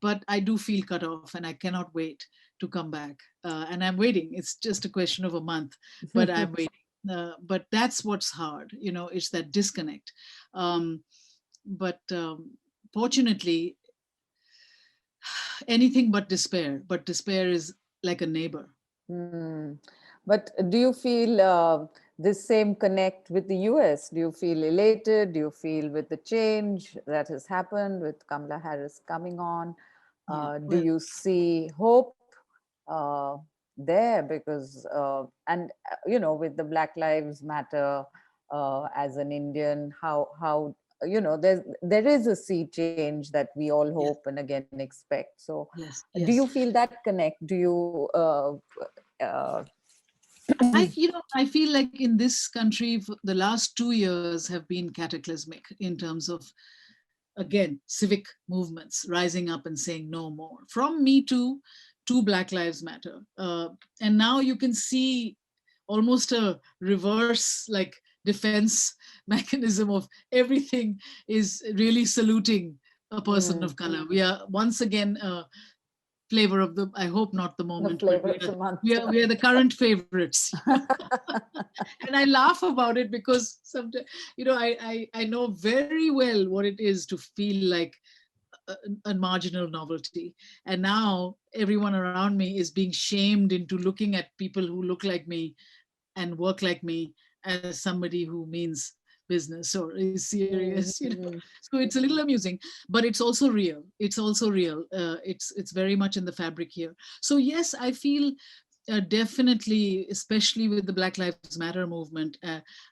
But I do feel cut off, and I cannot wait to come back. And I'm waiting. It's just a question of a month, but I'm waiting. But that's what's hard. It's that disconnect. But fortunately, anything but despair. But despair is like a neighbor. Mm. But do you feel this same connect with the US? Do you feel elated? Do you feel with the change that has happened with Kamala Harris coming on? Yeah. Do Well, you see hope uh, there? Because, and with the Black Lives Matter, as an Indian, how there is a sea change that we all yes, hope and again expect. So yes, do you yes. feel that connect? Do you I feel like in this country, the last 2 years have been cataclysmic in terms of, again, civic movements rising up and saying no more. From Me Too to Black Lives Matter. And now you can see almost a reverse, like, defense mechanism of everything is really saluting a person of Mm. color. We are once again flavor of the, I hope not the The moment, but flavor of the month. we are the current favorites. And I laugh about it because sometimes, I know very well what it is to feel like a marginal novelty. And now everyone around me is being shamed into looking at people who look like me and work like me as somebody who means business or is serious. Mhm. So it's a little amusing, but it's also real. It's very much in the fabric here. So yes, I feel definitely, especially with the Black Lives Matter movement,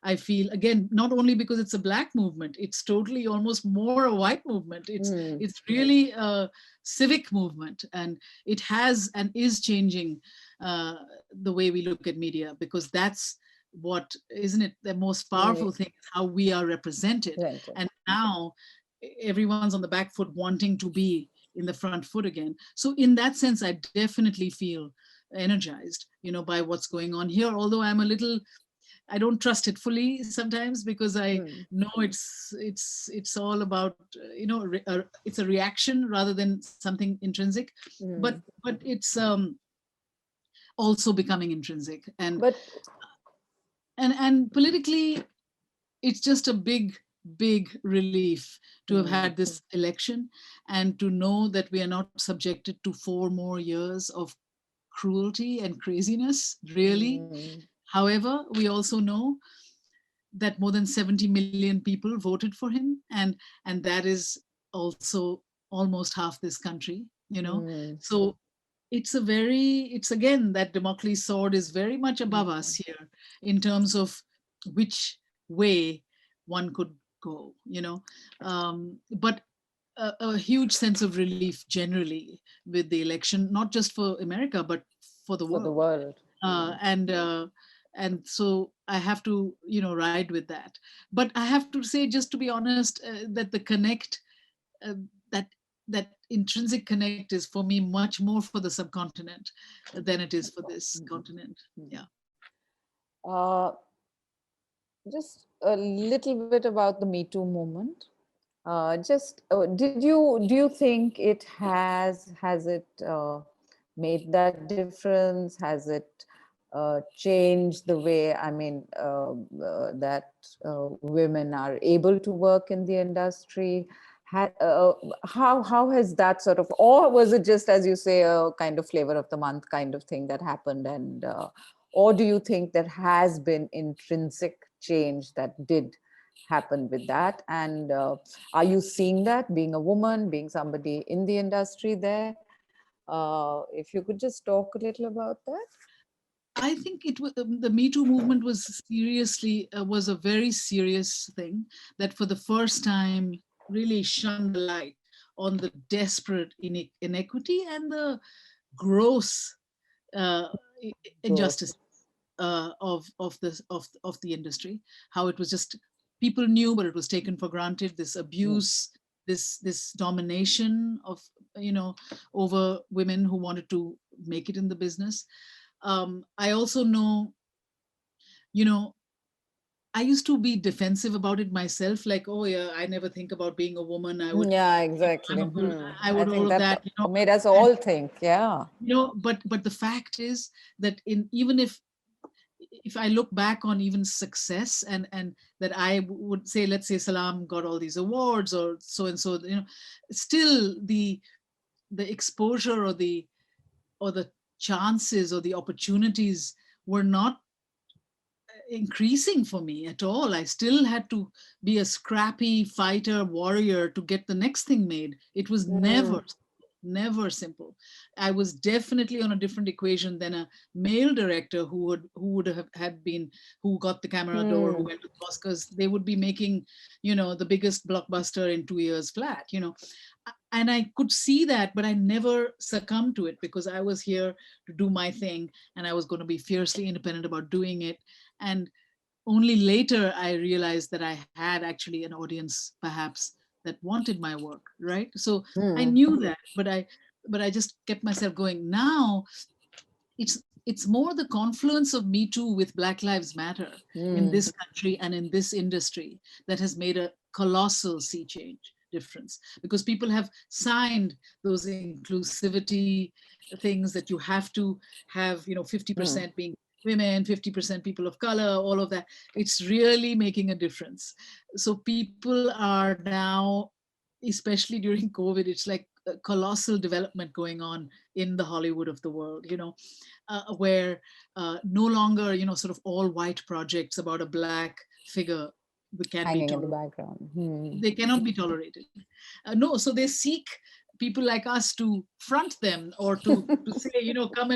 I feel, again, not only because it's a black movement, it's totally almost more a white movement. Mm. It's really a civic movement, and it has and is changing uh, the way we look at media, because that's what, isn't it, the most Mm. powerful thing is how we are represented. Rented. And now everyone's on the back foot wanting to be in the front foot again. So in that sense, I definitely feel energized, by what's going on here. Although I don't trust it fully sometimes, because I Mm. know it's all about, it's a reaction rather than something intrinsic. but Mm. but it's also becoming intrinsic. But And politically, it's just a big relief to have had mm. this election, and to know that we are not subjected to 4 more years of cruelty and craziness, really. Mm. However, we also know that more than 70 million people voted for him, and that is also almost half this country. Mm. So it's again, that Damocles sword is very much above us Mm. here, in terms of which way one could go. But a huge sense of relief generally with the election, not just for America, but for the For the world. world. uh, Mm. and uh, and so I have to ride with that. But I have to say, just to be honest, that the connect, uh, that that intrinsic connect is for me much more for the subcontinent than it is for this Mm. continent. Yeah. Mm. Uh, just a little bit about the Me Too movement. Just do you think it has it made that difference? Has it changed the way, I mean, that women are able to work in the industry? How has that sort of, or was it just, as you say, a kind of flavor of the month kind of thing that happened, and or do you think there has been intrinsic change that did happen with that? And are you seeing that, being a woman, being somebody in the industry there? If you could just talk a little about that. I think the Me Too movement was a very serious thing that for the first time really shone the light on the desperate inequity and the gross uh, Growth. injustice of the industry. How it was just, people knew, but it was taken for granted. This Mm. abuse, this domination of, you know over women who wanted to make it in the business. I also know, you know, I used to be defensive about it myself, like, oh yeah, I never think about being a woman. I would, Yeah, I'm exactly. a bull. Hmm. I I would all think of that that. made us And all think, yeah. but the fact is that, in even if I look back on even success, and that would say, let's say Salam got all these awards or so and so, still the exposure, or the chances or the opportunities were not increasing for me at all. I still had to be a scrappy fighter warrior to get the next thing made. It was Mm. never simple. I was definitely on a different equation than a male director who would have had been, who got the camera door, who Mm. went to the Oscars. They would be making, the biggest blockbuster in 2 years flat. and I could see that, but I never succumbed to it because I was here to do my thing, and I was going to be fiercely independent about doing it. And only later I realized that I had actually an audience, perhaps, that wanted my work, right? So I Hmm. knew that, but I just kept myself going. Now it's more the confluence of Me Too with Black Lives Matter in Hmm. this country and in this industry that has made a colossal sea change difference, because people have signed those inclusivity things that you have to have, 50% Hmm. being women, 50% people of color, all of that. It's really making a difference. So people are now, especially during COVID, it's like a colossal development going on in the Hollywood of the world, where no longer, sort of all white projects about a black figure can be Hanging in the tolerated. background. Hmm. They cannot be tolerated. No, so they seek people like us to front them, or to say, come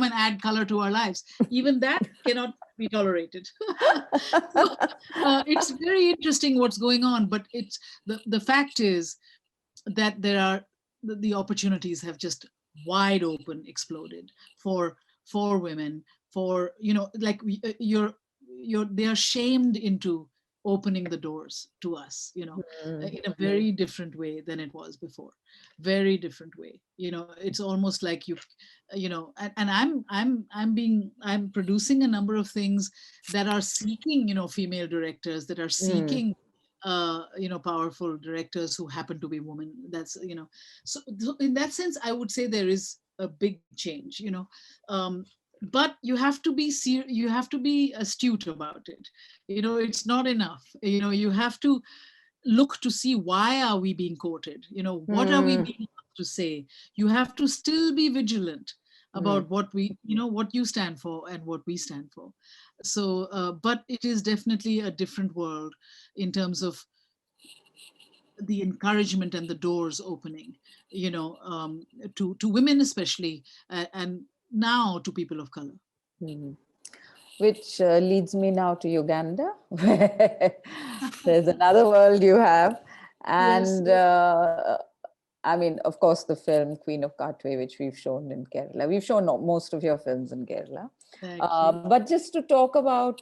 and add color to our lives. Even that cannot be tolerated. So it's very interesting what's going on, but the fact is that the opportunities have just wide open exploded for women, for, like, they are shamed into opening the doors to us, Hmm. in a very different way than it was before. Very different way. It's almost like and I'm producing a number of things that are seeking, female directors, that are Hmm. seeking powerful directors who happen to be women. That's, so in that sense, I would say there is a big change, um, but you have to be astute about it. It's not enough. You have to look to see, why are we being quoted, what are we Hmm. being asked to say. You have to still be vigilant Hmm. about what you stand for and what we stand for. So but it is definitely a different world in terms of the encouragement and the doors opening, to women especially, and now to people of color. Hmm. Which leads me now to Uganda, where there's another world you have. Yes, And yes. I mean, of course, the film Queen of Katwe, which we've shown in Kerala. We've shown most of your films in Kerala. Thank you. But just to talk about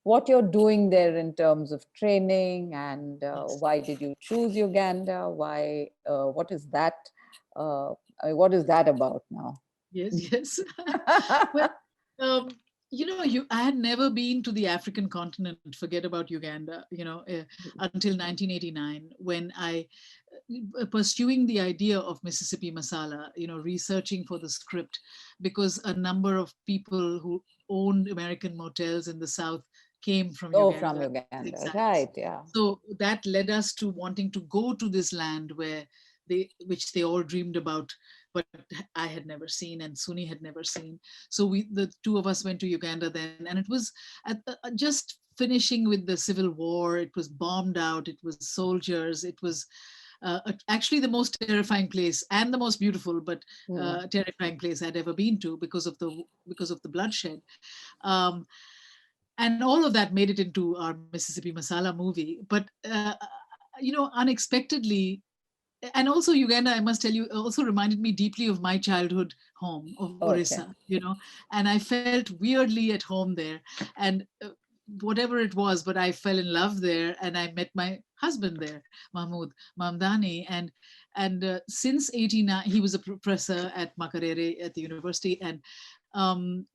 what you're doing there in terms of training, and Yes, why did you choose Uganda? Why? What is that? Uh, I mean, what is that about now? yes, yes. Well, um, I had never been to the African continent. Forget about Uganda. Until 1989, when I pursuing the idea of Mississippi Masala. Researching for the script, because a number of people who owned American motels in the South came from Oh, from Uganda. Uganda, right? Exiles. Yeah. So that led us to wanting to go to this land which they all dreamed about, but I had never seen and Suni had never seen. So the two of us went to Uganda then, and it was just finishing with the civil war. It was bombed out. It was soldiers. It was actually the most terrifying place and the most beautiful, but Hmm. terrifying place I'd ever been to, because of the bloodshed. Um, and all of that made it into our Mississippi Masala movie. But unexpectedly, and also Uganda, I must tell you, also reminded me deeply of my childhood home of Okay. Orissa. And I felt weirdly at home there, and whatever it was, but I fell in love there, and I met my husband there, Mahmoud Mamdani, and since '89, he was a professor at Makerere at the university, and um,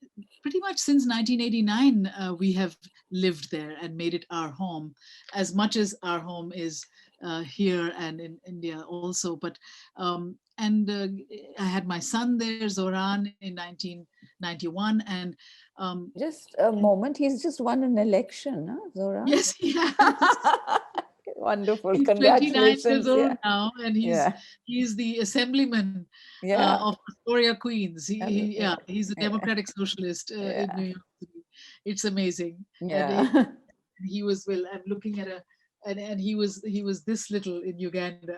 pretty much since 1989, we have lived there and made it our home, as much as our home is here and in India also. But and I had my son there, Zoran, in 1991, Just a and moment. He's just won an election, huh, Zora? yes, he has. Wonderful. He's 29 years Congratulations. old Yeah. now, and he's Yeah. he's the assemblyman Yeah. of Astoria, Queens. Yeah. He's a Yeah. democratic socialist in New Yeah. York City. It's amazing, and Yeah. he was, well, I'm looking at and he was this little in Uganda,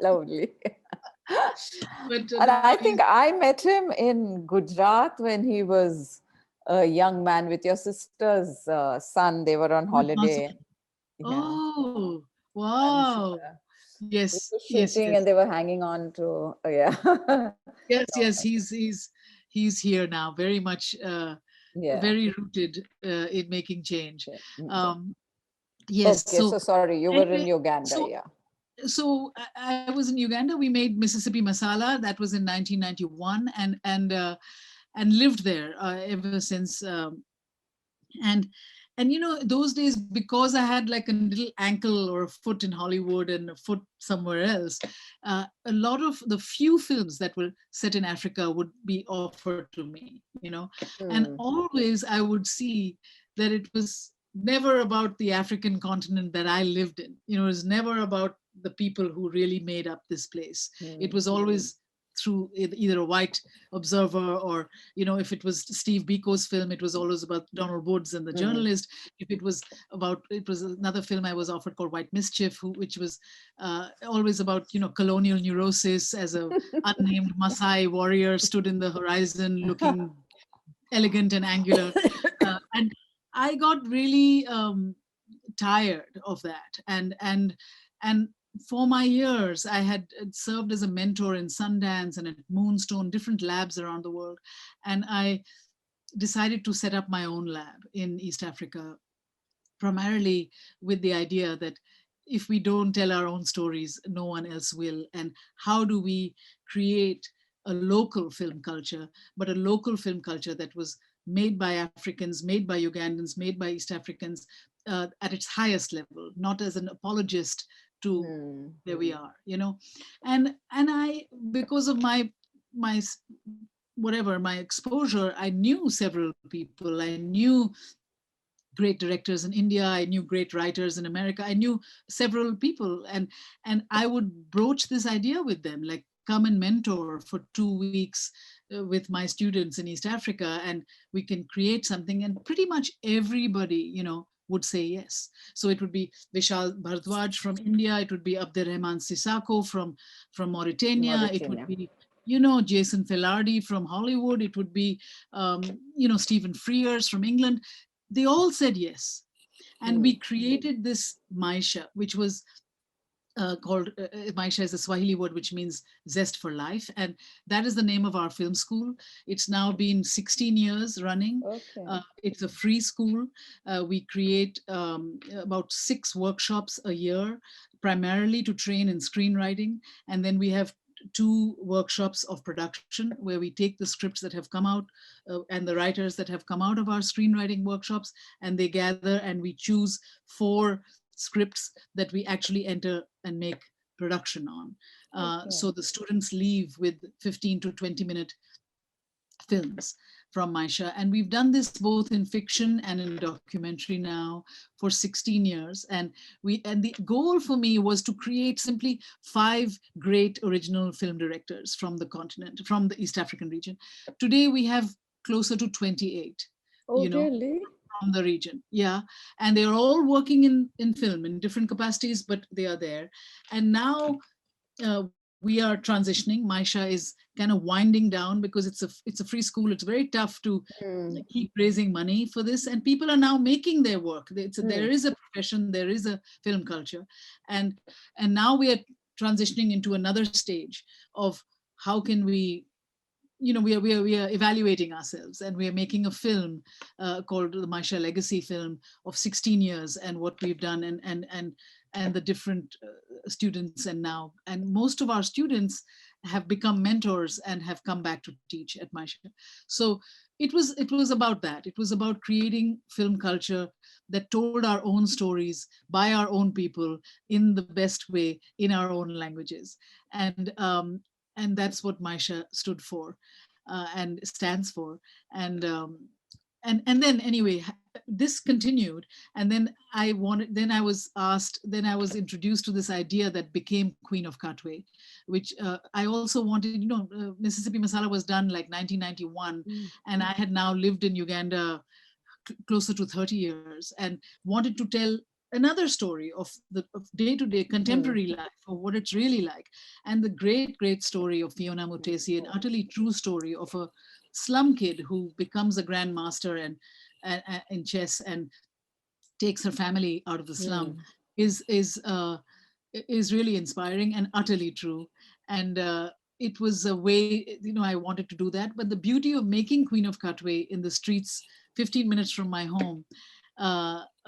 Lovely. but And now I he's. think I met him in Gujarat when he was a young man with your sister's son. They were on With holiday. Masud. Yeah. Oh, And wow. He Yes, was yes, shooting yes, and they were hanging on to, yeah. yes, yes. He's here now, very much, Yeah. very rooted in making change. Okay. Mm. Um, yes. Okay, So so sorry, you were in anyway, Uganda, so yeah. I was in Uganda. We made Mississippi Masala. That was in 1991, and lived there ever since. And those days, because I had like a little ankle or a foot in Hollywood and a foot somewhere else, a lot of the few films that were set in Africa would be offered to me. And Mm. always I would see that it was never about the African continent that I lived in. It was never about the people who really made up this place. It Mm. was always through either a white observer, or if it was Steve Biko's film, it was always about Donald Woods and the Mm. journalist. If it was another film I was offered called White Mischief, which was always about colonial neurosis, as a unnamed Maasai warrior stood in the horizon looking elegant and angular. And I got really tired of that. And for my years, I had served as a mentor in Sundance and at Moonstone, different labs around the world. And I decided to set up my own lab in East Africa, primarily with the idea that if we don't tell our own stories, no one else will. And how do we create a local film culture, but a local film culture that was made by Africans, made by Ugandans, made by East Africans, at its highest level, not as an apologist to Mm. where we are, and I, because of my whatever my exposure, I knew several people. I knew great directors in India. I knew great writers in America. I knew several people, and I would broach this idea with them, like, come and mentor for 2 weeks with my students in East Africa, and we can create something. And pretty much everybody, would say yes. So it would be Vishal Bhardwaj from India. It would be Abdurrahman Sissako from Mauritania. It would Mauritania. be Jason Filardi from Hollywood. It would be Stephen Frears from England. They all said yes. And Mm. we created this Maisha, which was called Maisha is a Swahili word which means zest for life. And that is the name of our film school. It's now been 16 years running. Okay. It's a free school. We create about 6 workshops a year, primarily to train in screenwriting. And then we have 2 workshops of production, where we take the scripts that have come out and the writers that have come out of our screenwriting workshops, and they gather and we choose 4 scripts that we actually enter and make production on. Okay. So the students leave with 15 to 20-minute films from Maisha. And we've done this both in fiction and in documentary now for 16 years. And the goal for me was to create simply 5 great original film directors from the continent, from the East African region. Today we have closer to 28, Oh, you know, really? from the region. Yeah. And they're all working in film in different capacities, but they are there. And now we are transitioning. Maisha is kind of winding down because it's a free school. It's very tough to Mm. keep raising money for this, and people are now making their work. There Mm. is a profession, there is a film culture, and now we are transitioning into another stage of how can we, we are evaluating ourselves, and we are making a film called the Maisha Legacy film of 16 years and what we've done, and the different students. And most of our students have become mentors and have come back to teach at Maisha. So it was about that. It was about creating film culture that told our own stories by our own people in the best way in our own languages. And that's what Maisha stood for, and stands for. And um, and and then anyway, this continued. And then I was asked, then I was introduced to this idea that became Queen of Katwe, which I also wanted. Mississippi Masala was done like 1991, Mm. and I had now lived in Uganda closer to 30 years, and wanted to tell another story of day-to-day Mm. contemporary life, of what it's really like. And the great story of Fiona Mutesi, an utterly true story of a slum kid who becomes a grandmaster in chess and takes her family out of the slum, Mm. is is really inspiring and utterly true. And it was a way, I wanted to do that. But the beauty of making Queen of Katwe in the streets, 15 minutes from my home,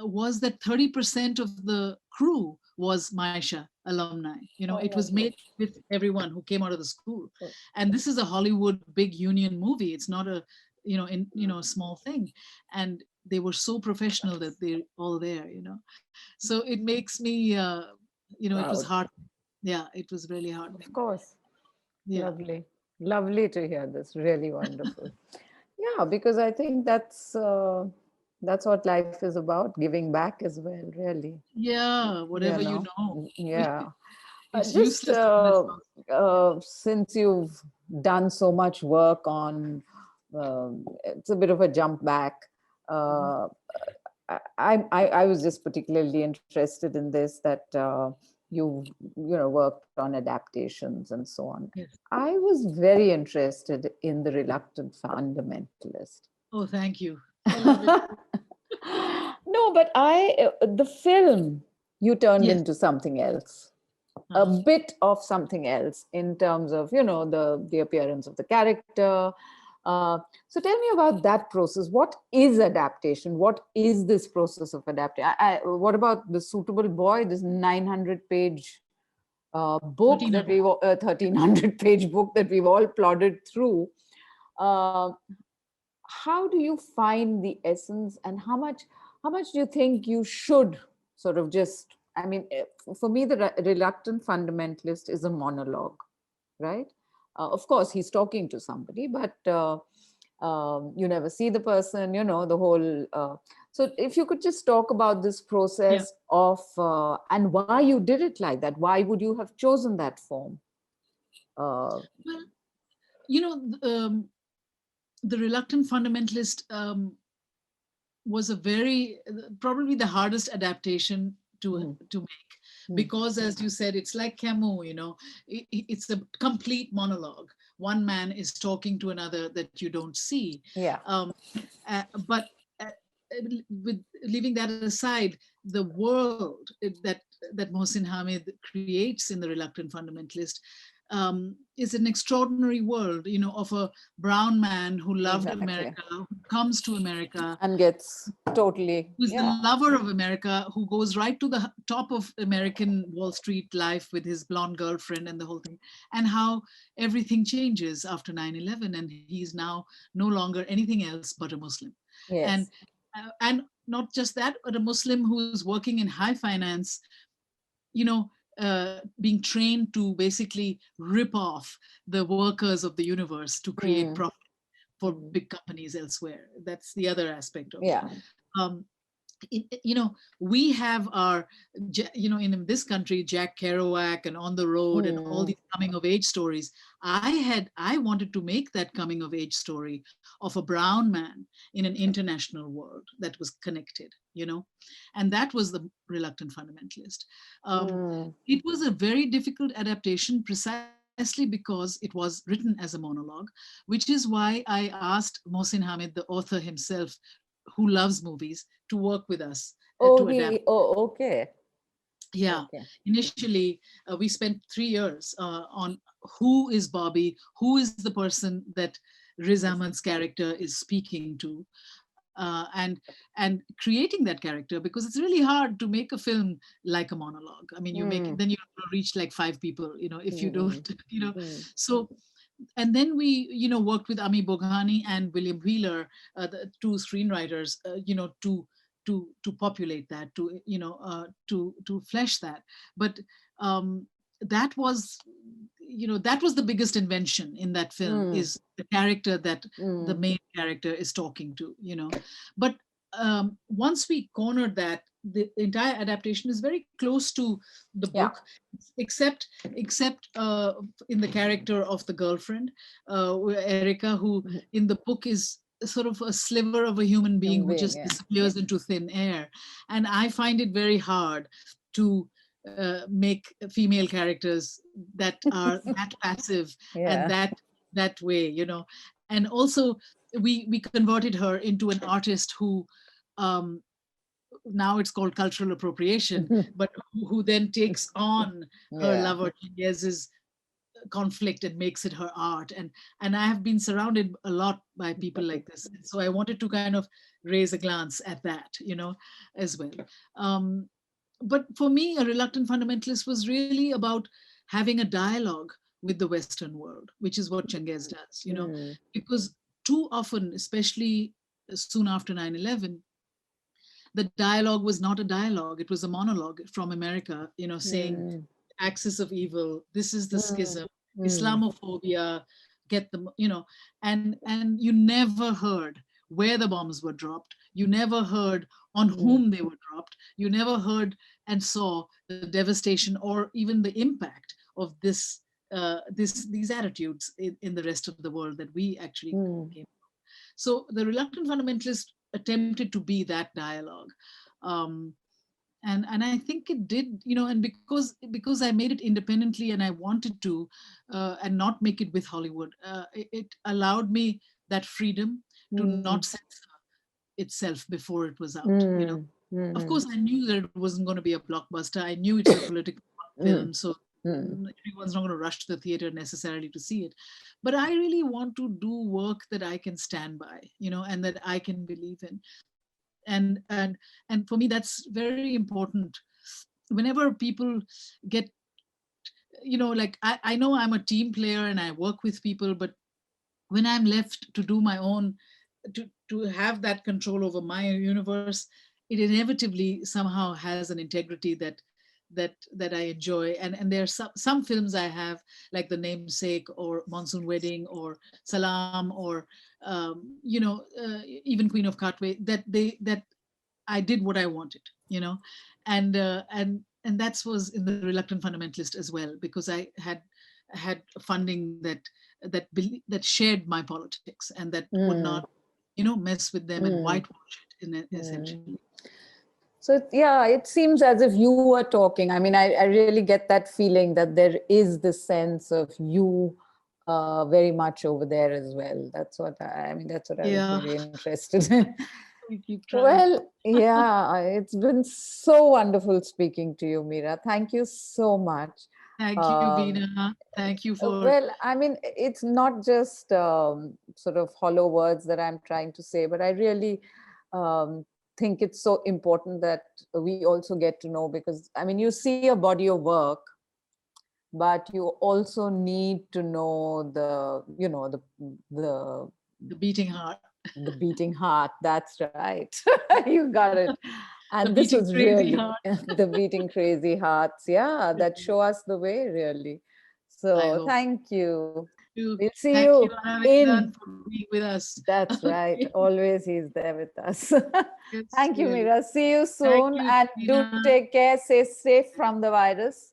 was that 30% of the crew was Maisha alumni. Oh, It was made lovely. with everyone who came out of the school. Oh, And this is a Hollywood big union movie. It's not a, a small thing. And they were so professional that they're all there. So it makes me, it was proud. hard. Yeah, it was really Of heartening. course. Yeah. Lovely. Lovely to hear this. Really wonderful. Yeah, because I think that's what life is about, giving back as well, really. Yeah, You whatever you know. know. Yeah. It's Just useless unless. since you've done so much work on, it's a bit of a jump back. Mhm. Uh, I was just particularly interested in this, that you've worked on adaptations and so on. Yes. I was very interested in the Reluctant Fundamentalist. Oh, thank you. I love it. No, but the film you turned Yes. into something else, a Uh-huh. bit of something else in terms of the appearance of the character. So tell me about that process. What is adaptation? What is this process of adaptation? What about the Suitable Boy, this 900-page book that 1300. 1300-page book that we've all plodded through? uh, how do you find the essence, and how much do you think you should sort of just, I mean, for me, the Reluctant Fundamentalist is a monologue, right? Of course he's talking to somebody, but you never see the person, the whole so if you could just talk about this Yeah. process of and why you did it like that, why would you have chosen that form? uh, Well, you know, the Reluctant Fundamentalist was a very, probably the hardest adaptation mm, to make, mm, because as you said, it's like Camus. It's a complete monologue. One man is talking to another that you don't see. yeah. um, but uh, with leaving that aside, the world that Mohsin Hamid creates in the Reluctant Fundamentalist is an extraordinary world, of a brown man who loved Exactly. America, who comes to America, And gets totally, who's the yeah. lover of America, who goes right to the top of American Wall Street life with his blonde girlfriend and the whole thing, and how everything changes after 9/11, and he's now no longer anything else but a Muslim. And Yes. not just that, but a Muslim who's working in high finance, you know, being trained to basically rip off the workers of the universe to create Mm, profit for mm, big companies elsewhere. That's the other aspect of it. yeah. Um, we have our, in this country, Jack Kerouac and On the Road and all Mm, these coming of age stories. I wanted to make that coming of age story of a brown man in an international world that was connected, and that was the Reluctant Fundamentalist. mm, It was a very difficult adaptation precisely because it was written as a monologue, which is why I asked Mohsin Hamid, the author himself, who loves movies, to work with us to adapt. okay. Yeah, Okay. initially we spent 3 years on who is Bobby, who is the person that Riz Ahmed's character is speaking to, and creating that character, because it's really hard to make a film like a monologue. I mean, Mm, then you reach like 5 people, if you mm, don't, mm, so. And then we, worked with Ami Boghani and William Wheeler, the two screenwriters, to populate that, to flesh that. But that was, that was the biggest invention in that film, mm, is the character that the mm. main character is talking to. But once we cornered that, the entire adaptation is very close to the Yeah. book, except in the character of the girlfriend, Erica, who Mhm. in the book is sort of a sliver of a human being Human who being, just yeah. disappears into thin air. And I find it very hard to make female characters that are that passive and Yeah. that way. And also we converted her into an artist who um, now it's called cultural appropriation, but who then takes on her Yeah. lover Chingez's conflict and makes it her art. And I have been surrounded a lot by people like this, and so I wanted to kind of raise a glance at that, as well. um, but for me, a reluctant fundamentalist was really about having a dialogue with the Western world, which is what Changes does, Mm, because too often, especially soon after 9/11, the dialogue was not a dialogue, it was a monologue from America, saying mm, axis of evil, this is the mm, schism, mm, Islamophobia, get them, and you never heard where the bombs were dropped. You never heard on mm, whom they were dropped. You never heard and saw the devastation or even the impact of these attitudes in the rest of the world that we actually mm, came. So the reluctant fundamentalist attempted to be that dialogue. Um, and I think it did, and because I made it independently and I wanted to, and not make it with Hollywood, it allowed me that freedom to mm, not censor itself before it was out. mm, Of mm, course, I knew that it wasn't going to be a blockbuster. I knew it's a political mm, film, so mm, everyone's not going to rush to the theater necessarily to see it. But I really want to do work that I can stand by, and that I can believe in. And for me, that's very important. Whenever people get, like I know I'm a team player and I work with people, but when I'm left to do my own, to have that control over my universe, it inevitably somehow has an integrity that I enjoy. And there are some films I have, like The Namesake or Monsoon Wedding or Salam or even Queen of Katwe, that I did what I wanted, and that was in the Reluctant Fundamentalist as well, because I had funding that shared my politics and that would not, mm, mess with them and mm, whitewash it mm. essentially. So yeah, it seems as if you were talking. I mean, I really get that feeling that there is this sense of you very much over there as well. That's what I mean, that's what I was Yeah, very interested in. we keep trying. Well, yeah, it's been so wonderful speaking to you, Mira. Thank you so much. Thank you, Um, Bina. Thank you for. well, I mean, it's not just sort of hollow words that I'm trying to say, but I really um, think it's so important that we also get to know, because I mean, you see a body of work, but you also need to know The beating heart. the beating heart. That's right. You got it. The And this beating was crazy really heart. the beating crazy hearts. Yeah, that show us the way, really. I So hope thank you. you. We'll see Thank you, you Aravindan, in. for being with us. That's right. Okay. Always he's there with us. Yes, Thank you, really. Mira. See you Thank soon. you, And do Bina. take care. Stay safe from the virus.